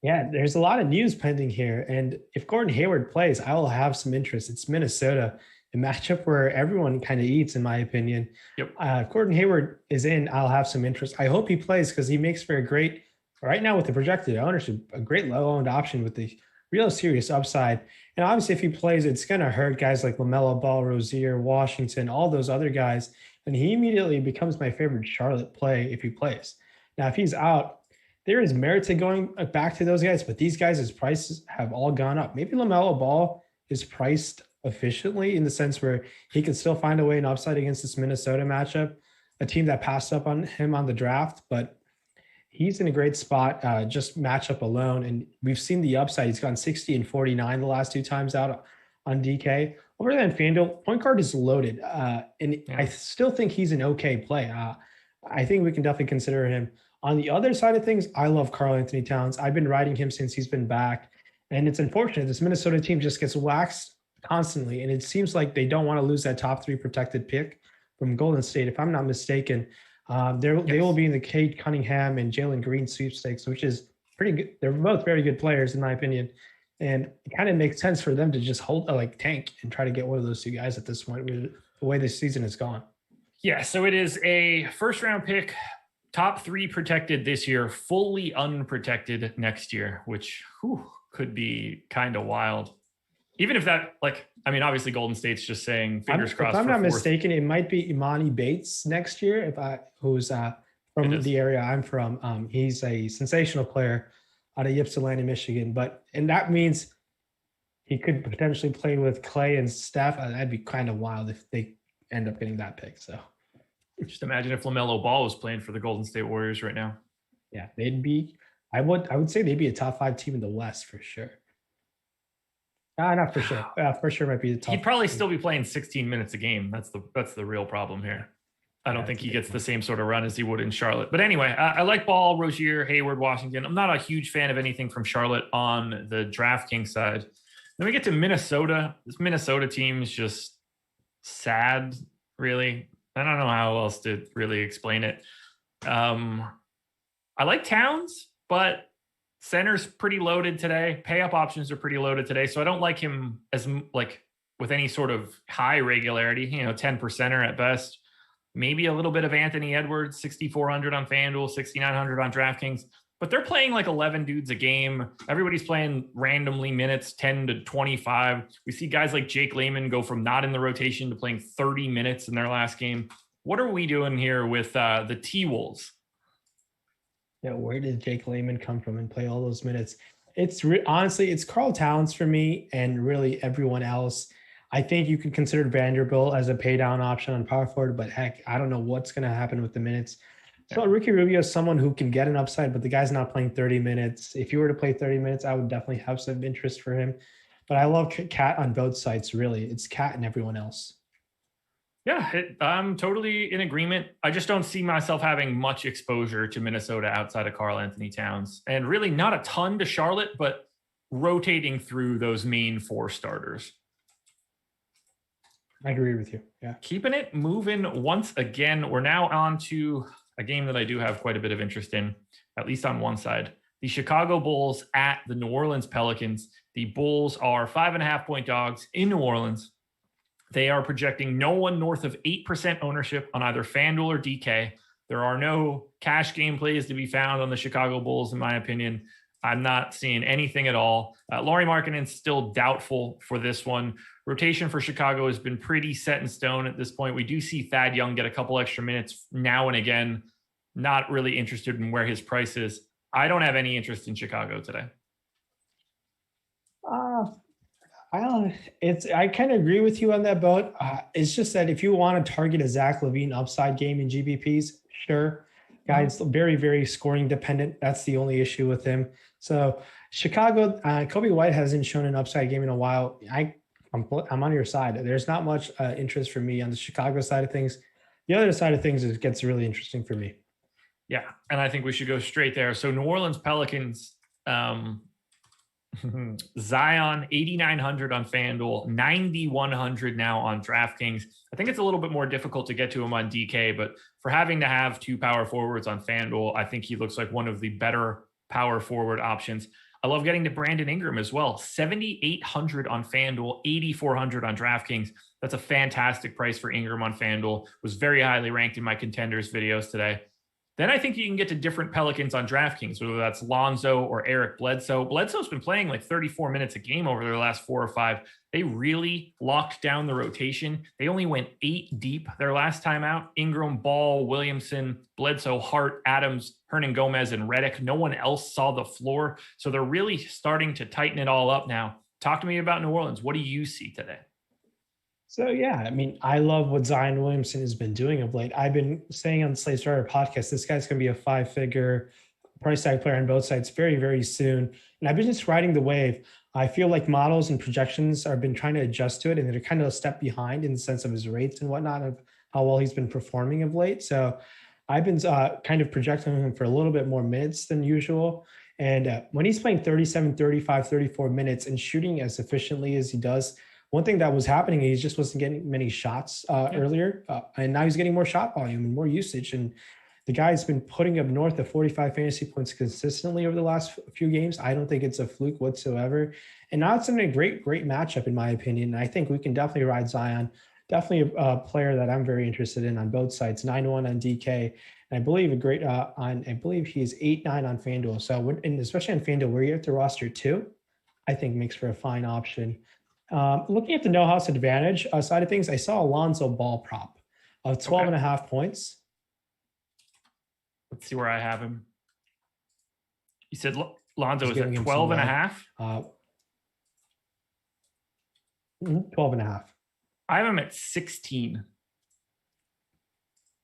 Yeah, there's a lot of news pending here. And if Gordon Hayward plays, I will have some interest. It's Minnesota, a matchup where everyone kind of eats, in my opinion. Yep. If Gordon Hayward is in, I'll have some interest. I hope he plays because he makes for a great, right now with the projected ownership, a great low-owned option with the real serious upside. And obviously, if he plays, it's going to hurt guys like LaMelo Ball, Rozier, Washington, all those other guys. And he immediately becomes my favorite Charlotte play if he plays. Now, if he's out, there is merit to going back to those guys, but these guys' prices have all gone up. Maybe LaMelo Ball is priced efficiently in the sense where he can still find a way an upside against this Minnesota matchup, a team that passed up on him on the draft, but he's in a great spot, just matchup alone. And we've seen the upside. He's gone 60 and 49 the last 2 times out on DK. Over there in FanDuel, point guard is loaded. I still think he's an okay play. I think we can definitely consider him. On the other side of things, I love Karl Anthony Towns. I've been riding him since he's been back. And it's unfortunate. This Minnesota team just gets waxed constantly. And it seems like they don't want to lose that top 3 protected pick from Golden State. If I'm not mistaken, they will be in the Cade Cunningham and Jalen Green sweepstakes, which is pretty good. They're both very good players, in my opinion. And it kind of makes sense for them to just hold tank and try to get one of those 2 guys at this point with the way this season has gone. Yeah, so it is a first-round pick, top 3 protected this year, fully unprotected next year, which could be kind of wild. Even if that, obviously Golden State's just saying fingers crossed. If I'm not mistaken, it might be Imani Bates next year. Who's from the area I'm from. He's a sensational player out of Ypsilanti, Michigan. And that means he could potentially play with Clay and Steph. That'd be kind of wild if they end up getting that pick. So. Just imagine if LaMelo Ball was playing for the Golden State Warriors right now. Yeah, they'd be. I would say they'd be a top 5 team in the West for sure. Not for sure. For sure, might be the top. He'd probably still be playing 16 minutes a game. That's the real problem here. I don't think he gets the same sort of run as he would in Charlotte. But anyway, I like Ball, Rozier, Hayward, Washington. I'm not a huge fan of anything from Charlotte on the DraftKings side. Then we get to Minnesota. This Minnesota team is just sad, really. I don't know how else to really explain it. I like Towns, but center's pretty loaded today. Pay-up options are pretty loaded today. So I don't like him as with any sort of high regularity, 10%er at best. Maybe a little bit of Anthony Edwards, 6,400 on FanDuel, 6,900 on DraftKings. But they're playing 11 dudes a game. Everybody's playing randomly minutes, 10 to 25. We see guys like Jake Layman go from not in the rotation to playing 30 minutes in their last game. What are we doing here with the T-Wolves? Yeah, where did Jake Layman come from and play all those minutes? Honestly, it's Karl Towns for me and really everyone else. I think you could consider Vanderbilt as a pay down option on power forward, but heck, I don't know what's going to happen with the minutes. So Ricky Rubio is someone who can get an upside, but the guy's not playing 30 minutes. If you were to play 30 minutes, I would definitely have some interest for him. But I love Cat on both sides, really. It's Cat and everyone else. Yeah, I'm totally in agreement. I just don't see myself having much exposure to Minnesota outside of Karl Anthony Towns. And really not a ton to Charlotte, but rotating through those main 4 starters. I agree with you. Yeah. Keeping it moving once again. We're now on to a game that I do have quite a bit of interest in, at least on one side. The Chicago Bulls at the New Orleans Pelicans. The Bulls are 5.5-point dogs in New Orleans. They are projecting no one north of 8% ownership on either FanDuel or DK. There are no cash game plays to be found on the Chicago Bulls, in my opinion. I'm not seeing anything at all. Lauri Markkanen's still doubtful for this one. Rotation for Chicago has been pretty set in stone at this point. We do see Thad Young get a couple extra minutes now and again. Not really interested in where his price is. I don't have any interest in Chicago today. I kind of agree with you on that boat. It's just that if you want to target a Zach LaVine upside game in GBPs, sure. Guy's very, very scoring dependent. That's the only issue with him. So Chicago, Kobe White hasn't shown an upside game in a while. I'm on your side. There's not much interest for me on the Chicago side of things. The other side of things gets really interesting for me. Yeah, and I think we should go straight there. So New Orleans Pelicans, Zion, 8,900 on FanDuel, 9,100 now on DraftKings. I think it's a little bit more difficult to get to him on DK, but for having to have two power forwards on FanDuel, I think he looks like one of the better power forward options. I love getting to Brandon Ingram as well. 7,800 on FanDuel, 8,400 on DraftKings. That's a fantastic price for Ingram on FanDuel. Was very highly ranked in my contenders videos today. Then I think you can get to different Pelicans on DraftKings, whether that's Lonzo or Eric Bledsoe. Bledsoe's been playing like 34 minutes a game over their last 4 or 5. They really locked down the rotation. They only went 8 deep their last time out. Ingram, Ball, Williamson, Bledsoe, Hart, Adams, Hernan Gomez, and Redick. No one else saw the floor. So they're really starting to tighten it all up now. Talk to me about New Orleans. What do you see today? So, yeah, I mean, I love what Zion Williamson has been doing of late. I've been saying on the Slate Starter podcast, this guy's going to be a 5-figure price tag player on both sides very, very soon. And I've been just riding the wave. I feel like models and projections have been trying to adjust to it, and they're kind of a step behind in the sense of his rates and whatnot, of how well he's been performing of late. So I've been kind of projecting him for a little bit more minutes than usual. And when he's playing 37, 35, 34 minutes and shooting as efficiently as he does, one thing that was happening, he just wasn't getting many shots earlier. And now he's getting more shot volume and more usage. And the guy's been putting up north of 45 fantasy points consistently over the last few games. I don't think it's a fluke whatsoever. And now it's in a great matchup, in my opinion. And I think we can definitely ride Zion. Definitely a player that I'm very interested in on both sides. 9-1 on DK. And I believe I believe he's 8-9 on FanDuel. So, and especially on FanDuel, where you have to roster 2, I think makes for a fine option. Looking at the no house advantage side of things, I saw Alonzo Ball prop of 12.5 points. Let's see where I have him. You said Lonzo is at 12.5? 12.5. I have him at 16.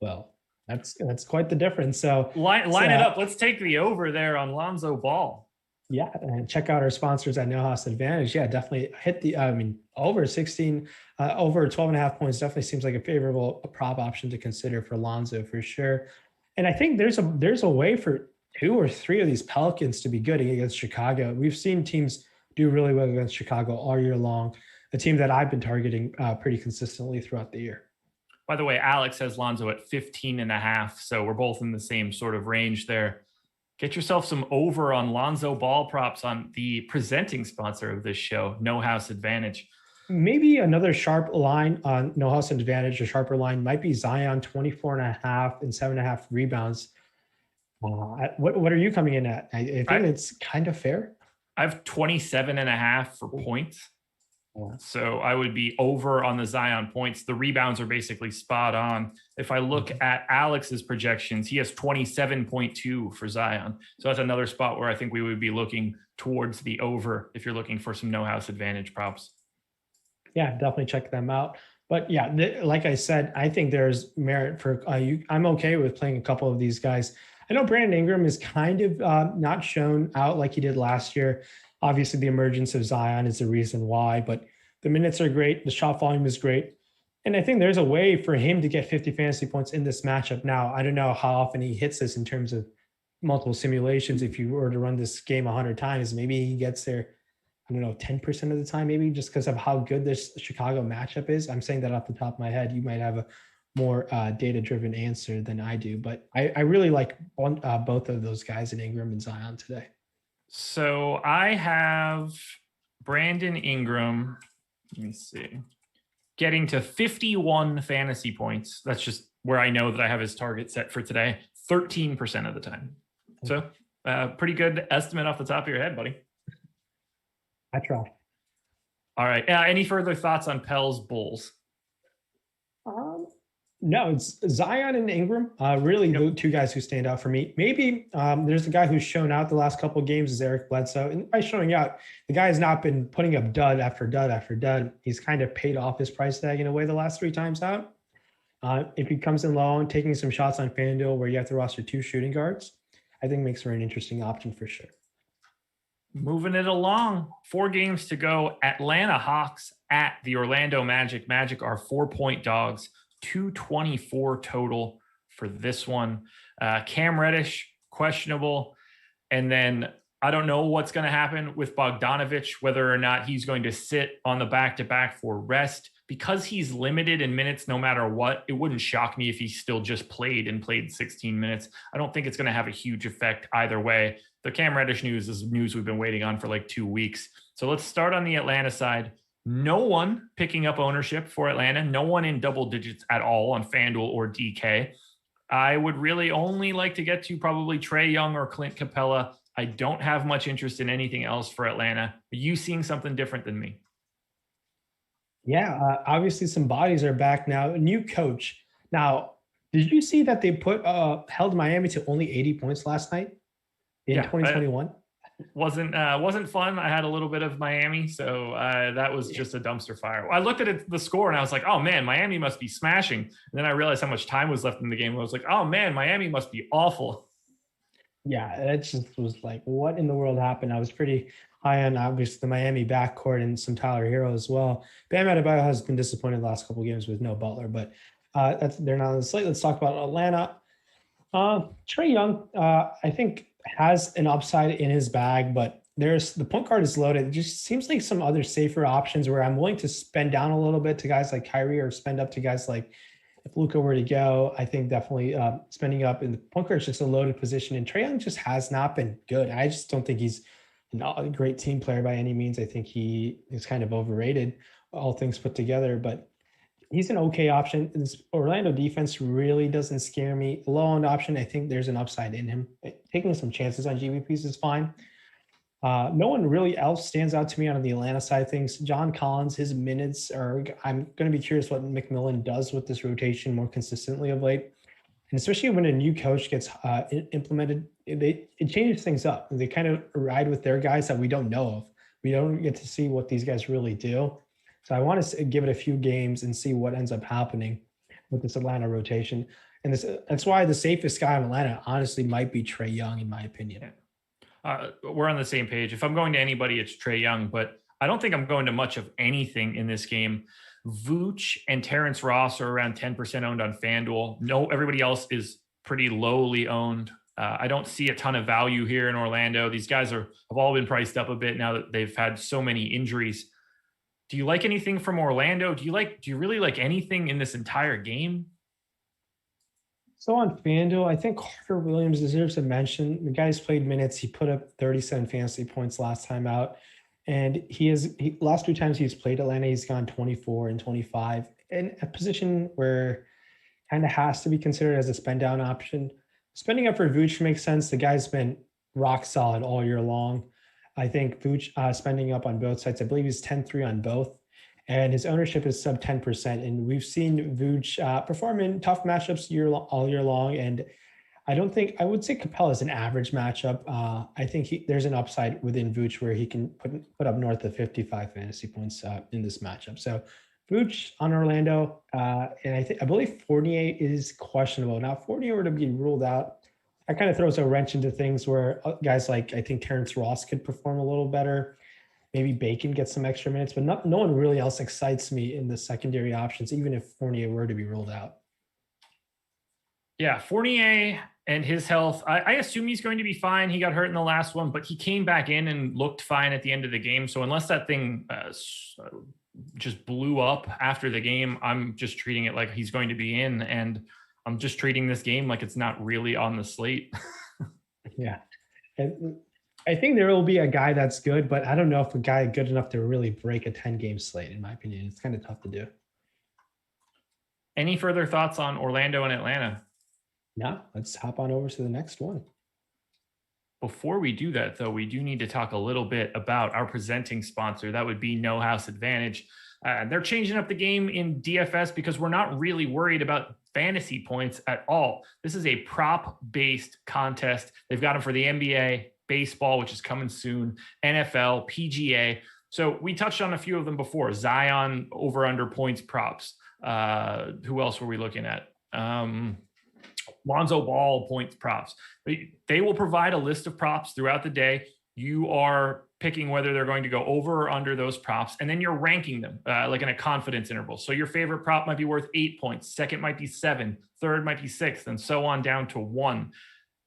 Well, that's quite the difference. So line it up. Let's take the over there on Lonzo Ball. Yeah, and check out our sponsors at No House Advantage. Yeah, definitely hit the, over 16, over 12.5 points definitely seems like a favorable prop option to consider for Lonzo for sure. And I think there's a way for 2 or 3 of these Pelicans to be good against Chicago. We've seen teams do really well against Chicago all year long, a team that I've been targeting pretty consistently throughout the year. By the way, Alex has Lonzo at 15.5, so we're both in the same sort of range there. Get yourself some over on Lonzo Ball props on the presenting sponsor of this show, No House Advantage. Maybe another sharp line on No House Advantage, a sharper line might be Zion, 24.5 and 7.5 rebounds. What are you coming in at? I think it's kind of fair. I have 27.5 for points. So I would be over on the Zion points. The rebounds are basically spot on. If I look at Alex's projections, he has 27.2 for Zion. So that's another spot where I think we would be looking towards the over if you're looking for some no house advantage props. Yeah, definitely check them out. But yeah, like I said, I think there's merit for you. I'm okay with playing a couple of these guys. I know Brandon Ingram is kind of not shown out like he did last year. Obviously, the emergence of Zion is the reason why, but the minutes are great. The shot volume is great. And I think there's a way for him to get 50 fantasy points in this matchup. Now, I don't know how often he hits this in terms of multiple simulations. If you were to run this game 100 times, maybe he gets there, 10% of the time, maybe just because of how good this Chicago matchup is. I'm saying that off the top of my head. You might have a more data-driven answer than I do. But I really like both of those guys in Ingram and Zion today. So I have Brandon Ingram, let me see, getting to 51 fantasy points. That's just where I know that I have his target set for today, 13% of the time. So pretty good estimate off the top of your head, buddy. I try. All right. Any further thoughts on Pels Bulls? No, it's Zion and Ingram. Really, the two guys who stand out for me. Maybe there's a guy who's shown out the last couple of games is Eric Bledsoe. And by showing out, the guy has not been putting up dud after dud after dud. He's kind of paid off his price tag in a way the last 3 times out. If he comes in low and taking some shots on FanDuel where you have to roster 2 shooting guards, I think makes for an interesting option for sure. Moving it along. 4 games to go. Atlanta Hawks at the Orlando Magic. Magic are 4-point dogs. 224 total for this one. Cam Reddish, questionable. And then I don't know what's going to happen with Bogdanovic, whether or not he's going to sit on the back-to-back for rest. Because he's limited in minutes no matter what, it wouldn't shock me if he still just played 16 minutes. I don't think it's going to have a huge effect either way. The Cam Reddish news is news we've been waiting on for like 2 weeks. So let's start on the Atlanta side. No one picking up ownership for Atlanta. No one in double digits at all on FanDuel or DK. I would really only like to get to probably Trae Young or Clint Capella. I don't have much interest in anything else for Atlanta. Are you seeing something different than me? Yeah, obviously some bodies are back now. A new coach. Now, did you see that they held Miami to only 80 points last night in 2021? Wasn't fun. I had a little bit of Miami, so that was just a dumpster fire. I looked at the score and I was like, oh man, Miami must be smashing. And then I realized how much time was left in the game. I was like, oh man, Miami must be awful. Yeah, it just was like, what in the world happened? I was pretty high on obviously the Miami backcourt and some Tyler Hero as well. Bam Adebayo has been disappointed the last couple of games with no Butler, but they're not on the slate. Let's talk about Atlanta. Trae Young, I think has an upside in his bag, but there's the point guard is loaded. It just seems like some other safer options where I'm willing to spend down a little bit to guys like Kyrie or spend up to guys like if Luka were to go. I think definitely spending up in the point guard is just a loaded position, and Trae Young just has not been good. I just don't think he's not a great team player by any means. I think he is kind of overrated, all things put together, but he's an okay option. This Orlando defense really doesn't scare me. Low-owned option, I think there's an upside in him. Taking some chances on GVPs is fine. No one really else stands out to me on the Atlanta side of things. John Collins, his minutes are, I'm going to be curious what McMillan does with this rotation more consistently of late. And especially when a new coach gets implemented, it changes things up. They kind of ride with their guys that we don't know of. We don't get to see what these guys really do. So I want to give it a few games and see what ends up happening with this Atlanta rotation. And that's why the safest guy in Atlanta honestly might be Trae Young, in my opinion. We're on the same page. If I'm going to anybody, it's Trae Young, but I don't think I'm going to much of anything in this game. Vooch and Terrence Ross are around 10% owned on FanDuel. No, everybody else is pretty lowly owned. I don't see a ton of value here in Orlando. These guys have all been priced up a bit now that they've had so many injuries. Do you like anything from Orlando? Do you really like anything in this entire game? So on FanDuel, I think Carter Williams deserves a mention. The guy's played minutes. He put up 37 fantasy points last time out. And last 2 times he's played Atlanta, he's gone 24 and 25 in a position where kind of has to be considered as a spend down option. Spending up for Vooch makes sense. The guy's been rock solid all year long. I think Vooch spending up on both sides. I believe he's 10-3 on both. And his ownership is sub 10%. And we've seen Vooch perform in tough matchups all year long. And I would say Capella is an average matchup. I think there's an upside within Vooch where he can put up north of 55 fantasy points in this matchup. So Vooch on Orlando, and I believe Fournier is questionable. Now, if Fournier were to be ruled out, that kind of throws a wrench into things where guys like I think Terrence Ross could perform a little better. Maybe Bacon gets some extra minutes, but no one really else excites me in the secondary options, even if Fournier were to be ruled out. Yeah, Fournier and his health, I assume he's going to be fine. He got hurt in the last one, but he came back in and looked fine at the end of the game. So unless that thing just blew up after the game, I'm just treating it like he's going to be in, and I'm just treating this game like it's not really on the slate. Yeah. And I think there will be a guy that's good, but I don't know if a guy good enough to really break a 10-game slate, in my opinion. It's kind of tough to do. Any further thoughts on Orlando and Atlanta? No, let's hop on over to the next one. Before we do that, though, we do need to talk a little bit about our presenting sponsor. That would be No House Advantage. They're changing up the game in DFS because we're not really worried about fantasy points at all. This is a prop-based contest. They've got them for the NBA, baseball, which is coming soon, NFL, PGA. So we touched on a few of them before. Zion over-under points props. Who else were we looking at? Lonzo Ball points props. They will provide a list of props throughout the day. You are picking whether they're going to go over or under those props, and then you're ranking them like in a confidence interval. So your favorite prop might be worth 8 points, second might be 7, third might be 6, and so on down to 1.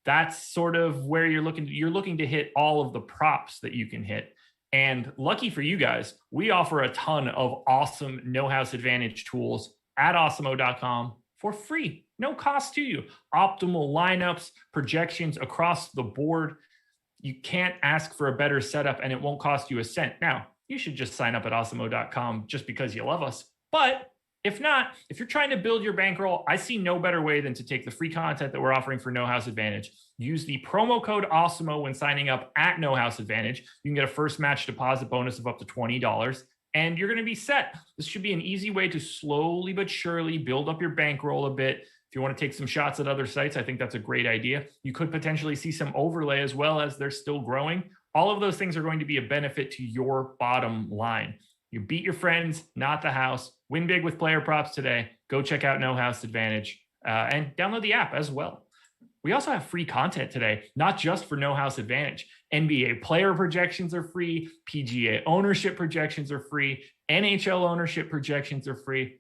that's sort of where you're looking to hit all of the props that you can hit. And lucky for you guys, we offer a ton of awesome no house advantage tools at awesemo.com for free, no cost to you. Optimal lineups, projections across the board. You can't ask for a better setup, and it won't cost you a cent. Now, you should just sign up at awesemo.com just because you love us. But if not, if you're trying to build your bankroll, I see no better way than to take the free content that we're offering for No House Advantage. Use the promo code Awesemo when signing up at No House Advantage. You can get a first match deposit bonus of up to $20, and you're going to be set. This should be an easy way to slowly but surely build up your bankroll a bit. If you want to take some shots at other sites, I think that's a great idea. You could potentially see some overlay as well, as they're still growing. All of those things are going to be a benefit to your bottom line. You beat your friends, not the house. Win big with player props today. Go check out No House Advantage and download the app as well. We also have free content today, not just for No House Advantage. NBA player projections are free. PGA ownership projections are free. NHL ownership projections are free.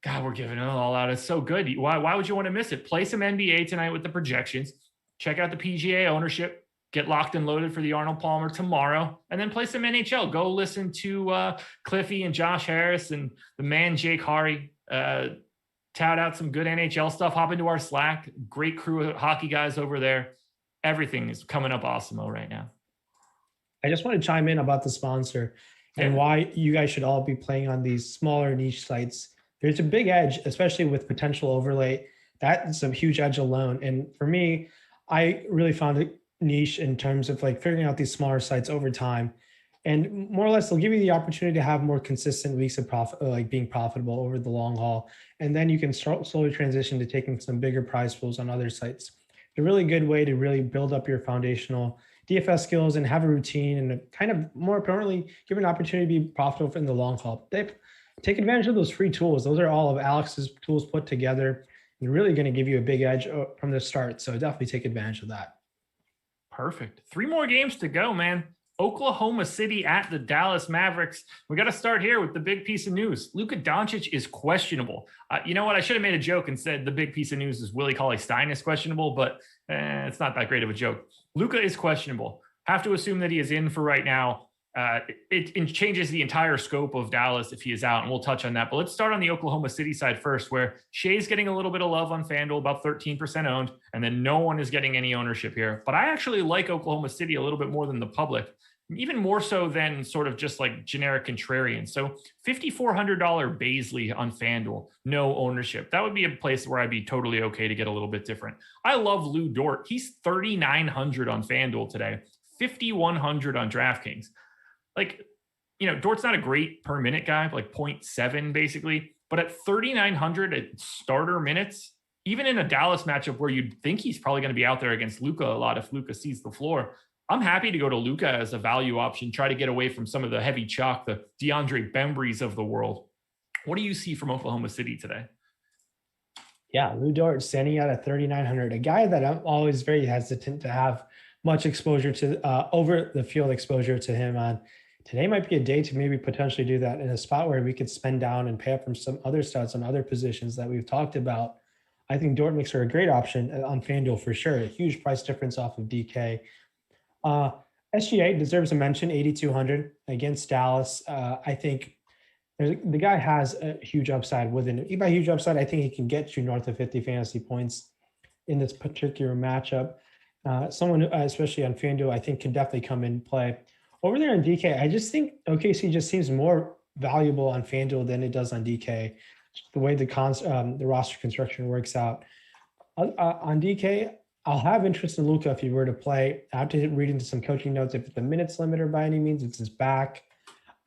God, we're giving it all out. It's so good. Why would you want to miss it? Play some NBA tonight with the projections. Check out the PGA ownership. Get locked and loaded for the Arnold Palmer tomorrow, and then play some NHL. Go listen to Cliffy and Josh Harris and the man Jake Hari tout out some good NHL stuff. Hop into our Slack. Great crew of hockey guys over there. Everything is coming up Awesemo right now. I just want to chime in about the sponsor and why you guys should all be playing on these smaller niche sites. There's a big edge, especially with potential overlay. That's a huge edge alone. And for me, I really found it niche in terms of like figuring out these smaller sites over time, and more or less they'll give you the opportunity to have more consistent weeks of profit, like being profitable over the long haul, and then you can start slowly transition to taking some bigger prize pools on other sites. It's a really good way to really build up your foundational DFS skills and have a routine, and kind of more importantly give an opportunity to be profitable in the long haul. Take advantage of those free tools. Those are all of Alex's tools put together and really going to give you a big edge from the start, so definitely take advantage of that. Perfect. 3 more games to go, man. Oklahoma City at the Dallas Mavericks. We got to start here with the big piece of news. Luka Doncic is questionable. You know what? I should have made a joke and said the big piece of news is Willie Cauley-Stein is questionable, but it's not that great of a joke. Luka is questionable. Have to assume that he is in for right now. It changes the entire scope of Dallas if he is out, and we'll touch on that. But let's start on the Oklahoma City side first, where Shea's getting a little bit of love on FanDuel, about 13% owned, and then no one is getting any ownership here. But I actually like Oklahoma City a little bit more than the public, even more so than sort of just like generic contrarian. So $5,400 Baisley on FanDuel, no ownership. That would be a place where I'd be totally okay to get a little bit different. I love Lou Dort. He's 3,900 on FanDuel today, 5,100 on DraftKings. Like, Dort's not a great per minute guy, like 0.7 basically, but at 3,900 at starter minutes, even in a Dallas matchup where you'd think he's probably going to be out there against Luka a lot if Luka sees the floor, I'm happy to go to Luka as a value option, try to get away from some of the heavy chalk, the DeAndre Bembry's of the world. What do you see from Oklahoma City today? Yeah, Lou Dort standing out at 3,900, a guy that I'm always very hesitant to have much exposure to, over the field exposure to him on. Today might be a day to maybe potentially do that in a spot where we could spend down and pay up from some other studs on other positions that we've talked about. I think Dort makes her a great option on FanDuel for sure. A huge price difference off of DK. SGA deserves a mention, 8,200 against Dallas. I think the guy has a huge upside within it. By huge upside, I think he can get you north of 50 fantasy points in this particular matchup. Someone, especially on FanDuel, I think can definitely come in play. Over there on DK, I just think OKC just seems more valuable on FanDuel than it does on DK. The way the roster construction works out. On DK, I'll have interest in Luka if he were to play. I have to read into some coaching notes if the minutes limiter by any means, it's his back.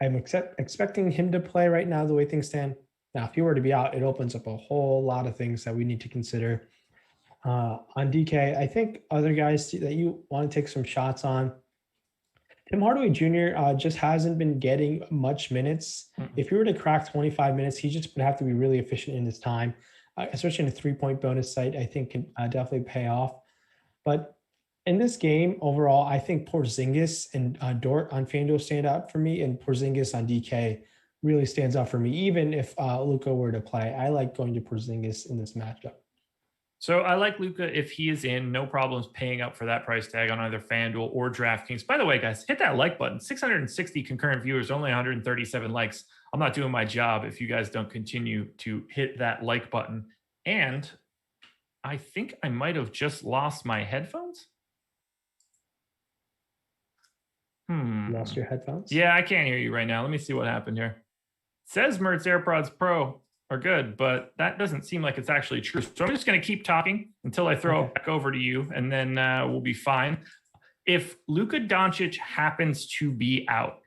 I'm expecting him to play right now the way things stand. Now, if he were to be out, it opens up a whole lot of things that we need to consider. On DK, I think other guys that you want to take some shots on. Tim Hardaway Jr. Just hasn't been getting much minutes. Mm-hmm. If he were to crack 25 minutes, he just would have to be really efficient in his time, especially in a 3-point bonus site, I think can definitely pay off. But in this game, overall, I think Porzingis and Dort on FanDuel stand out for me, and Porzingis on DK really stands out for me, even if Luka were to play. I like going to Porzingis in this matchup. So I like Luka if he is in, no problems paying up for that price tag on either FanDuel or DraftKings. By the way, guys, hit that like button. 660 concurrent viewers, only 137 likes. I'm not doing my job if you guys don't continue to hit that like button. And I think I might have just lost my headphones. Lost your headphones? Yeah, I can't hear you right now. Let me see what happened here. It says Mertz AirPods Pro are good, but that doesn't seem like it's actually true. So I'm just going to keep talking until I throw it back over to you, and then we'll be fine. If Luka Doncic happens to be out,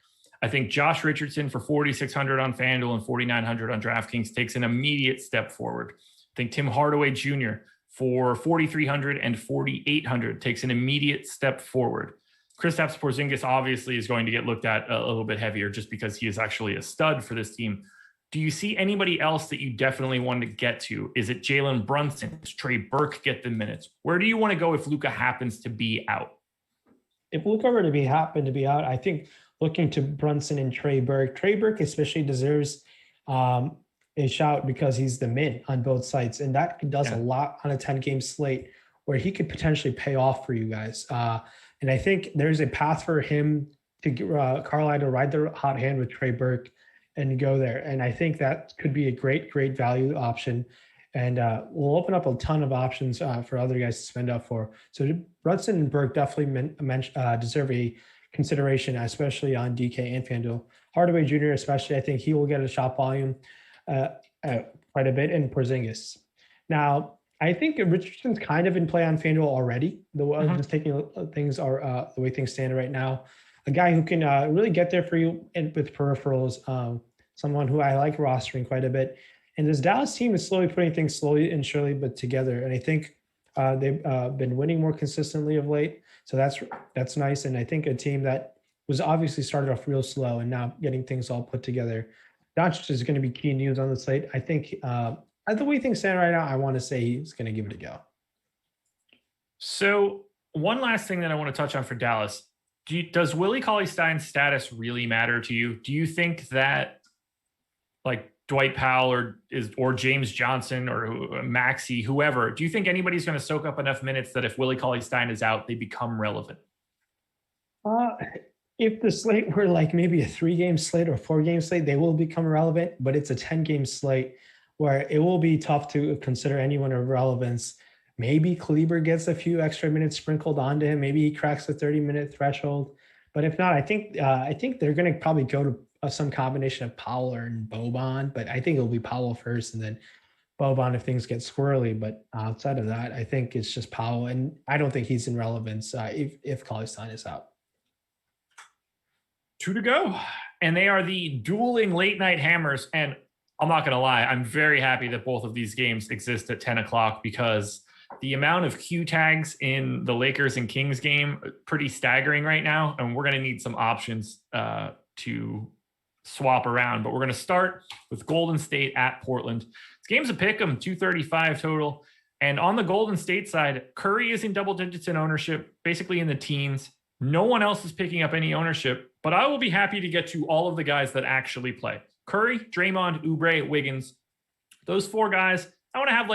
I think Josh Richardson for 4,600 on FanDuel and 4,900 on DraftKings takes an immediate step forward. I think Tim Hardaway Jr. for 4,300 and 4,800 takes an immediate step forward. Kristaps Porzingis obviously is going to get looked at a little bit heavier just because he is actually a stud for this team. Do you see anybody else that you definitely want to get to? Is it Jalen Brunson? Does Trey Burke get the minutes? Where do you want to go if Luka happens to be out? If Luka were to happen to be out, I think looking to Brunson and Trey Burke. Trey Burke especially deserves a shout because he's the min on both sides, and that does a lot on a 10-game slate where he could potentially pay off for you guys. And I think there's a path for him to Carlisle to ride the hot hand with Trey Burke and go there. And I think that could be a great value option. And we'll open up a ton of options for other guys to spend up for. So Brunson and Burke definitely deserve a consideration, especially on DK and FanDuel. Hardaway Jr. especially, I think he will get a shot volume quite a bit, and Porzingis. Now, I think Richardson's kind of in play on FanDuel already. Just taking things are the way things stand right now. A guy who can really get there for you with peripherals. Someone who I like rostering quite a bit. And this Dallas team is slowly putting things slowly and surely, but together. And I think they've been winning more consistently of late. So that's nice. And I think a team that was obviously started off real slow and now getting things all put together. Doncic is going to be key news on the slate. I think the way things stand right now, I want to say he's going to give it a go. So one last thing that I want to touch on for Dallas. Does Willie Cauley-Stein's status really matter to you? Do you think that like Dwight Powell or James Johnson or Maxey, whoever, do you think anybody's going to soak up enough minutes that if Willie Cauley-Stein is out, they become relevant? If the slate were like maybe a 3-game slate or 4-game slate, they will become relevant, but it's a 10-game slate where it will be tough to consider anyone of relevance. Maybe Kleber gets a few extra minutes sprinkled onto him. Maybe he cracks the 30-minute threshold. But if not, I think they're going to probably go to some combination of Powell and Boban. But I think it'll be Powell first and then Boban if things get squirrely. But outside of that, I think it's just Powell. And I don't think he's in relevance if Cauley-Stein is out. 2 to go. And they are the dueling late night hammers. And I'm not going to lie, I'm very happy that both of these games exist at 10 o'clock because the amount of Q tags in the Lakers and Kings game, pretty staggering right now. And we're going to need some options to swap around. But we're going to start with Golden State at Portland. This game's a pick 'em, 235 total. And on the Golden State side, Curry is in double digits in ownership, basically in the teens. No one else is picking up any ownership, but I will be happy to get to all of the guys that actually play. Curry, Draymond, Oubre, Wiggins. Those 4 guys, I want to have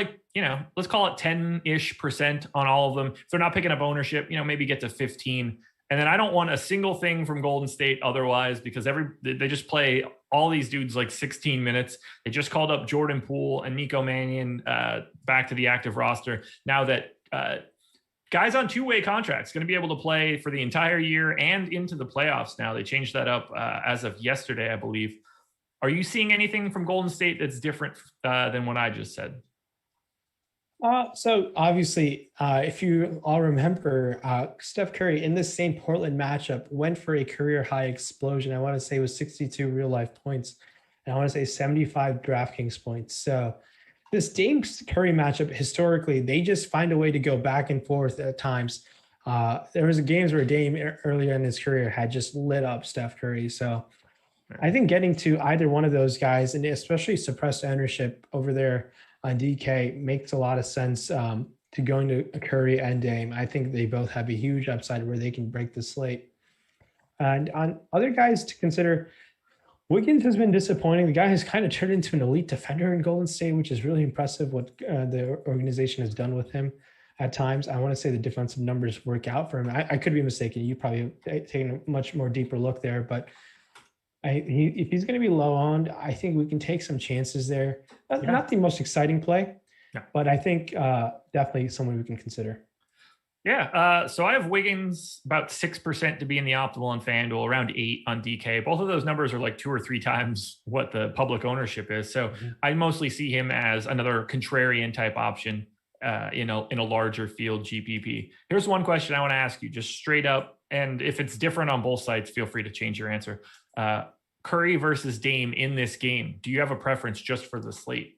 let's call it 10-ish% on all of them. If they're not picking up ownership, maybe get to 15. And then I don't want a single thing from Golden State otherwise because they just play all these dudes like 16 minutes. They just called up Jordan Poole and Nico Mannion back to the active roster. Now that guys on 2-way contracts going to be able to play for the entire year and into the playoffs now. They changed that up as of yesterday, I believe. Are you seeing anything from Golden State that's different than what I just said? So obviously, if you all remember, Steph Curry in this same Portland matchup went for a career high explosion. I want to say it was 62 real life points, and I want to say 75 DraftKings points. So this Dame Curry matchup, historically, they just find a way to go back and forth at times. There was games where Dame earlier in his career had just lit up Steph Curry. So I think getting to either one of those guys, and especially suppressed ownership over there on DK, makes a lot of sense to going to Curry and Dame. I think they both have a huge upside where they can break the slate. And on other guys to consider, Wiggins has been disappointing. The guy has kind of turned into an elite defender in Golden State, which is really impressive what the organization has done with him at times. I want to say the defensive numbers work out for him. I could be mistaken. You probably taken a much more deeper look there, but if he's going to be low owned, I think we can take some chances there. Not the most exciting play, but I think definitely someone we can consider. Yeah. So I have Wiggins about 6% to be in the optimal on FanDuel, around 8 on DK. Both of those numbers are like 2 or 3 times what the public ownership is. So I mostly see him as another contrarian type option in a larger field GPP. Here's one question I want to ask you just straight up. And if it's different on both sides, feel free to change your answer. Curry versus Dame in this game. Do you have a preference just for the slate?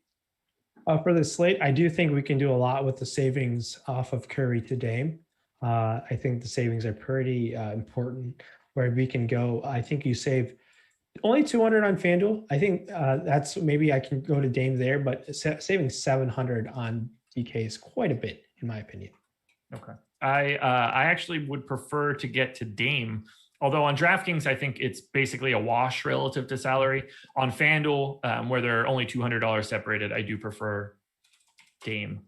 For the slate, I do think we can do a lot with the savings off of Curry to Dame. I think the savings are pretty important where we can go. I think you save only 200 on FanDuel. I think that's maybe I can go to Dame there, but saving 700 on DK is quite a bit, in my opinion. Okay. I actually would prefer to get to Dame. Although on DraftKings, I think it's basically a wash relative to salary. On FanDuel, where they're only $200 separated, I do prefer Dame.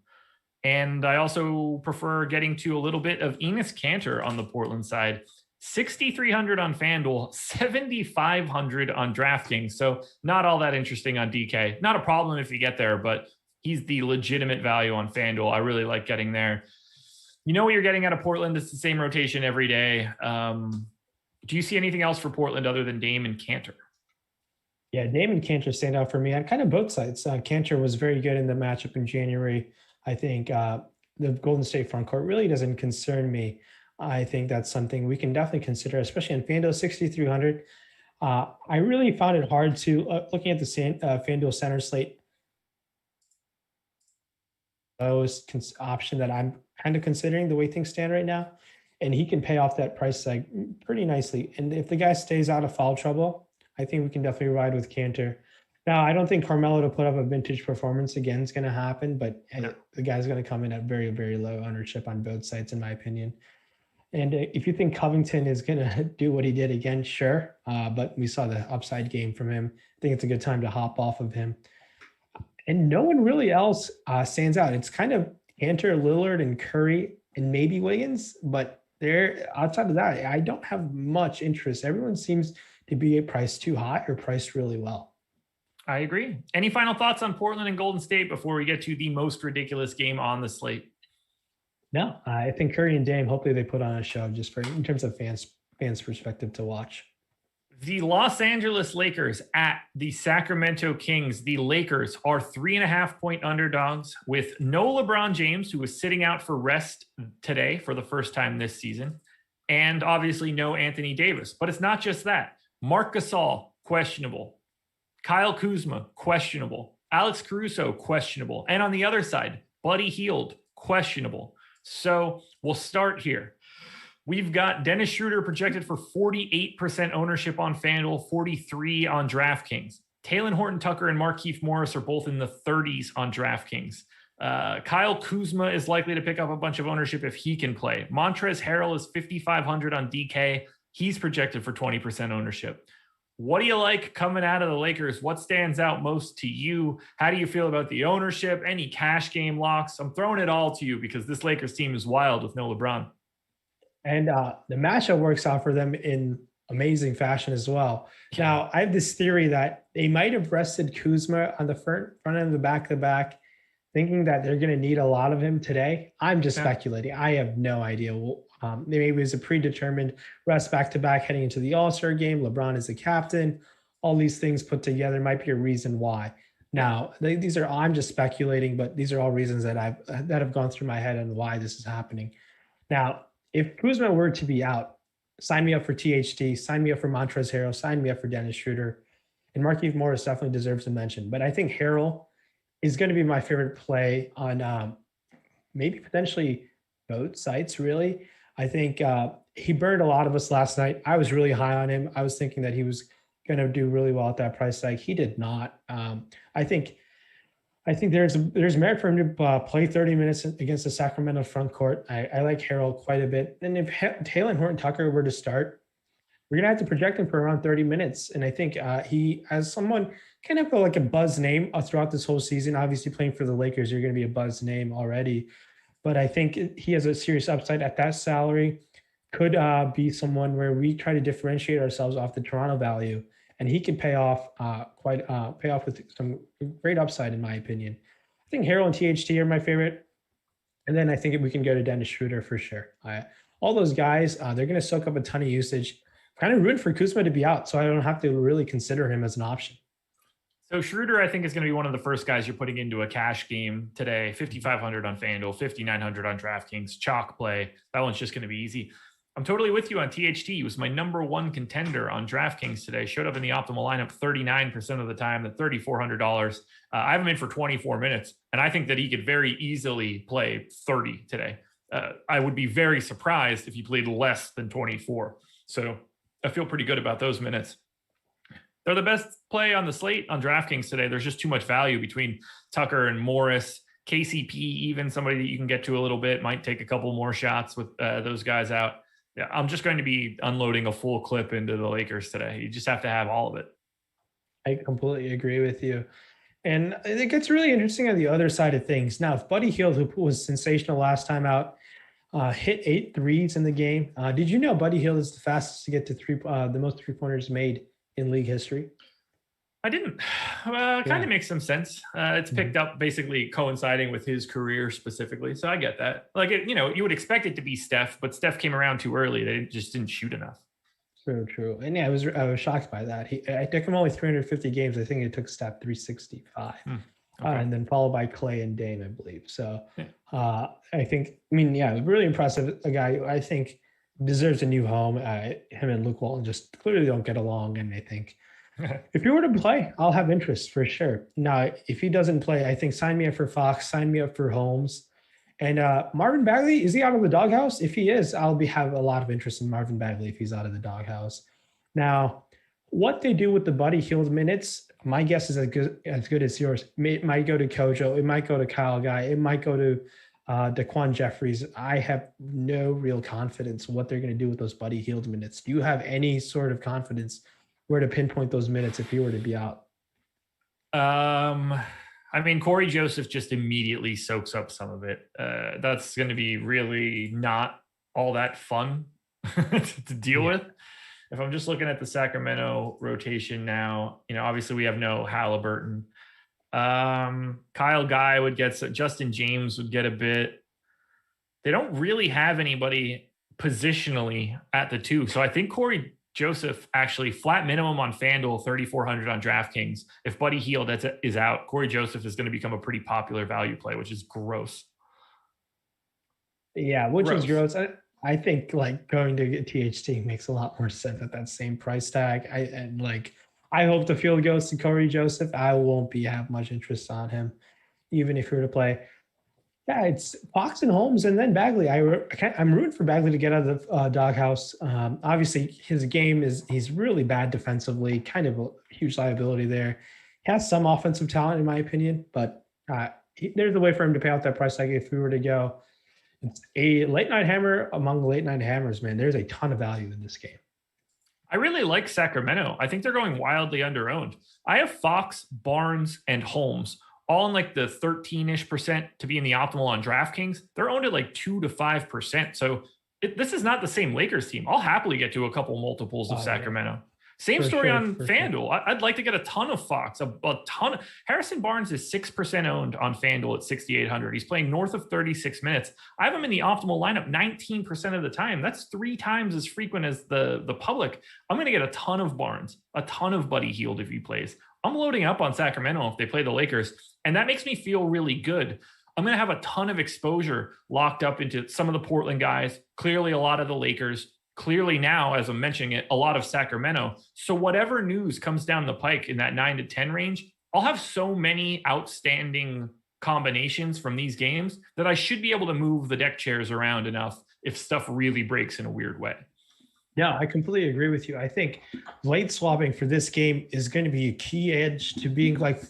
And I also prefer getting to a little bit of Enes Kanter on the Portland side. 6,300 on FanDuel, 7,500 on DraftKings. So not all that interesting on DK. Not a problem if you get there, but he's the legitimate value on FanDuel. I really like getting there. You know what you're getting out of Portland. It's the same rotation every day. Do you see anything else for Portland other than Dame and Kanter? Yeah, Dame and Kanter stand out for me on kind of both sides. Kanter was very good in the matchup in January. I think the Golden State front court really doesn't concern me. I think that's something we can definitely consider, especially on FanDuel 6,300. I really found it hard to, looking at the FanDuel center slate, option that I'm kind of considering the way things stand right now. And he can pay off that price tag pretty nicely. And if the guy stays out of foul trouble, I think we can definitely ride with Kanter. Now, I don't think Carmelo to put up a vintage performance again is going to happen, but the guy's going to come in at very, very low ownership on both sides, in my opinion. And if you think Covington is going to do what he did again, sure. But we saw the upside game from him. I think it's a good time to hop off of him. And no one really else stands out. It's kind of Kanter, Lillard, and Curry, and maybe Wiggins, but outside of that, I don't have much interest. Everyone seems to be priced too high or priced really well. I agree. Any final thoughts on Portland and Golden State before we get to the most ridiculous game on the slate? No, I think Curry and Dame, hopefully they put on a show just in terms of fans perspective to watch. The Los Angeles Lakers at the Sacramento Kings. The Lakers are 3.5-point underdogs with no LeBron James, who is sitting out for rest today for the first time this season, and obviously no Anthony Davis. But it's not just that. Marc Gasol, questionable. Kyle Kuzma, questionable. Alex Caruso, questionable. And on the other side, Buddy Hield, questionable. So we'll start here. We've got Dennis Schroeder projected for 48% ownership on FanDuel, 43 on DraftKings. Talen Horton-Tucker and Markieff Morris are both in the 30s on DraftKings. Kyle Kuzma is likely to pick up a bunch of ownership if he can play. Montrezl Harrell is 5,500 on DK. He's projected for 20% ownership. What do you like coming out of the Lakers? What stands out most to you? How do you feel about the ownership? Any cash game locks? I'm throwing it all to you because this Lakers team is wild with no LeBron. And the matchup works out for them in amazing fashion as well. Now, I have this theory that they might have rested Kuzma on the front end of the back, thinking that they're going to need a lot of him today. I'm just speculating. I have no idea. Maybe it was a predetermined rest back-to-back heading into the All-Star game. LeBron is the captain. All these things put together might be a reason why. Now, I'm just speculating, but these are all reasons that have gone through my head on why this is happening. Now, if Kuzma were to be out, sign me up for THT, sign me up for Montrezl Harrell, sign me up for Dennis Schroeder. And Markieff Morris definitely deserves a mention. But I think Harrell is going to be my favorite play on maybe potentially both sites, really. I think he burned a lot of us last night. I was really high on him. I was thinking that he was going to do really well at that price tag. He did not. I think there's merit for him to play 30 minutes against the Sacramento front court. I like Harrell quite a bit. And if Talen Horton-Tucker were to start, we're going to have to project him for around 30 minutes. And I think he, as someone kind of like a buzz name throughout this whole season, obviously playing for the Lakers, you're going to be a buzz name already. But I think he has a serious upside at that salary. Could be someone where we try to differentiate ourselves off the Toronto value, and he can pay off with some great upside, in my opinion. I think Harrell and THT are my favorite. And then I think we can go to Dennis Schroeder for sure. All those guys, they're going to soak up a ton of usage. Kind of rooting for Kuzma to be out, so I don't have to really consider him as an option. So Schroeder, I think, is going to be one of the first guys you're putting into a cash game today. 5,500 on FanDuel, 5,900 on DraftKings, chalk play. That one's just going to be easy. I'm totally with you on THT. He was my number one contender on DraftKings today. Showed up in the optimal lineup 39% of the time at $3,400. I have him in for 24 minutes, and I think that he could very easily play 30 today. I would be very surprised if he played less than 24. So I feel pretty good about those minutes. They're the best play on the slate on DraftKings today. There's just too much value between Tucker and Morris. KCP, even somebody that you can get to a little bit, might take a couple more shots with those guys out. Yeah, I'm just going to be unloading a full clip into the Lakers today. You just have to have all of it. I completely agree with you. And it gets really interesting on the other side of things. Now, if Buddy Hield, who was sensational last time out, hit 8 threes in the game. Did you know Buddy Hield is the fastest to get to the most three-pointers made in league history? I didn't. Kind of makes some sense. It's picked up basically coinciding with his career specifically. So I get that. Like, you would expect it to be Steph, but Steph came around too early. They just didn't shoot enough. True. And yeah, I was shocked by that. I took him only 350 games. I think it took Steph 365. Okay. And then followed by Clay and Dame, I believe. So I think, really impressive. A guy I think deserves a new home. Him and Luke Walton just clearly don't get along. And I think if he were to play, I'll have interest for sure. Now, if he doesn't play, I think sign me up for Fox, sign me up for Holmes. And Marvin Bagley, is he out of the doghouse? If he is, I'll have a lot of interest in Marvin Bagley if he's out of the doghouse. Now, what they do with the Buddy Hield minutes, my guess is as good as yours. It might go to Kojo. It might go to Kyle Guy. It might go to Daquan Jeffries. I have no real confidence what they're going to do with those Buddy Hield minutes. Do you have any sort of confidence where to pinpoint those minutes if he were to be out? Corey Joseph just immediately soaks up some of it. That's going to be really not all that fun to deal with. If I'm just looking at the Sacramento rotation now, obviously we have no Halliburton. Kyle Guy would get, Justin James would get a bit. They don't really have anybody positionally at the 2. So I think Corey Joseph actually flat minimum on FanDuel, 3,400 on DraftKings. If Buddy Hield is out, Corey Joseph is going to become a pretty popular value play, which is gross. Yeah, which is gross. I think like going to THT makes a lot more sense at that same price tag. I hope the field goes to Corey Joseph. I won't have much interest on him, even if he were to play. Yeah, it's Fox and Holmes and then Bagley. I'm rooting for Bagley to get out of the doghouse. Obviously, his game he's really bad defensively, kind of a huge liability there. He has some offensive talent, in my opinion, but there's a way for him to pay out that price tag if we were to go. It's a late night hammer among the late night hammers, man. There's a ton of value in this game. I really like Sacramento. I think they're going wildly underowned. I have Fox, Barnes, and Holmes all in like the 13-ish% to be in the optimal on DraftKings. They're owned at like 2 to 5%. So this is not the same Lakers team. I'll happily get to a couple multiples of Sacramento. Yeah. Same story on FanDuel. Sure. I'd like to get a ton of Fox, a ton. Harrison Barnes is 6% owned on FanDuel at 6,800. He's playing north of 36 minutes. I have him in the optimal lineup 19% of the time. That's 3 times as frequent as the public. I'm going to get a ton of Barnes, a ton of Buddy Hield if he plays. I'm loading up on Sacramento if they play the Lakers, and that makes me feel really good. I'm going to have a ton of exposure locked up into some of the Portland guys, clearly a lot of the Lakers, clearly now, as I'm mentioning it, a lot of Sacramento. So whatever news comes down the pike in that 9 to 10 range, I'll have so many outstanding combinations from these games that I should be able to move the deck chairs around enough if stuff really breaks in a weird way. Yeah, I completely agree with you. I think late swapping for this game is going to be a key edge to being like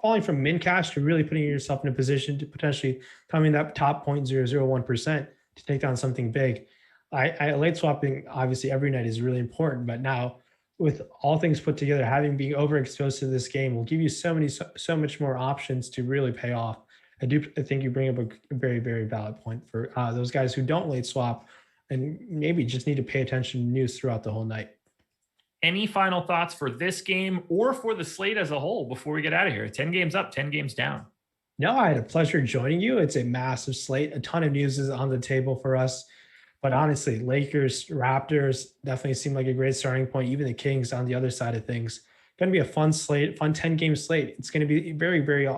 falling from min cash to really putting yourself in a position to potentially coming that top 0.001% to take down something big. I late swapping obviously every night is really important, but now with all things put together, having being overexposed to this game will give you so much more options to really pay off. I think you bring up a very, very valid point for those guys who don't late swap and maybe just need to pay attention to news throughout the whole night. Any final thoughts for this game or for the slate as a whole before we get out of here? 10 games up, 10 games down. No, I had a pleasure joining you. It's a massive slate. A ton of news is on the table for us. But honestly, Lakers, Raptors definitely seem like a great starting point. Even the Kings on the other side of things. Going to be a fun slate, fun 10-game slate. It's going to be very, very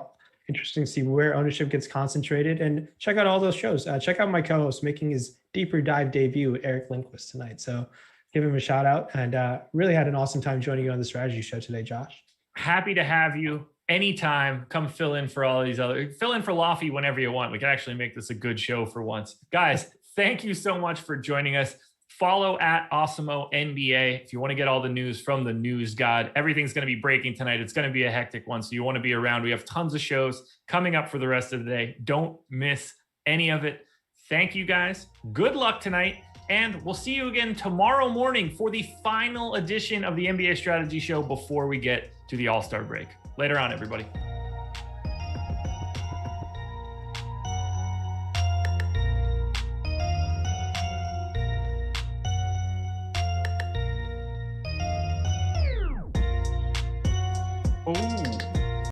interesting to see where ownership gets concentrated. And check out all those shows. Check out my co-host making his deeper dive debut, Eric Lindquist, tonight. So give him a shout out. And really had an awesome time joining you on the strategy show today, Josh. Happy to have you. Anytime, come fill in for all these fill in for Lofty whenever you want. We can actually make this a good show for once. Guys, thank you so much for joining us. Follow at Awesemo NBA if you want to get all the news from the news god. Everything's going to be breaking tonight. It's going to be a hectic one, so you want to be around. We have tons of shows coming up for the rest of the day. Don't miss any of it. Thank you, guys. Good luck tonight, and we'll see you again tomorrow morning for the final edition of the NBA Strategy Show before we get to the All-Star break. Later on, everybody.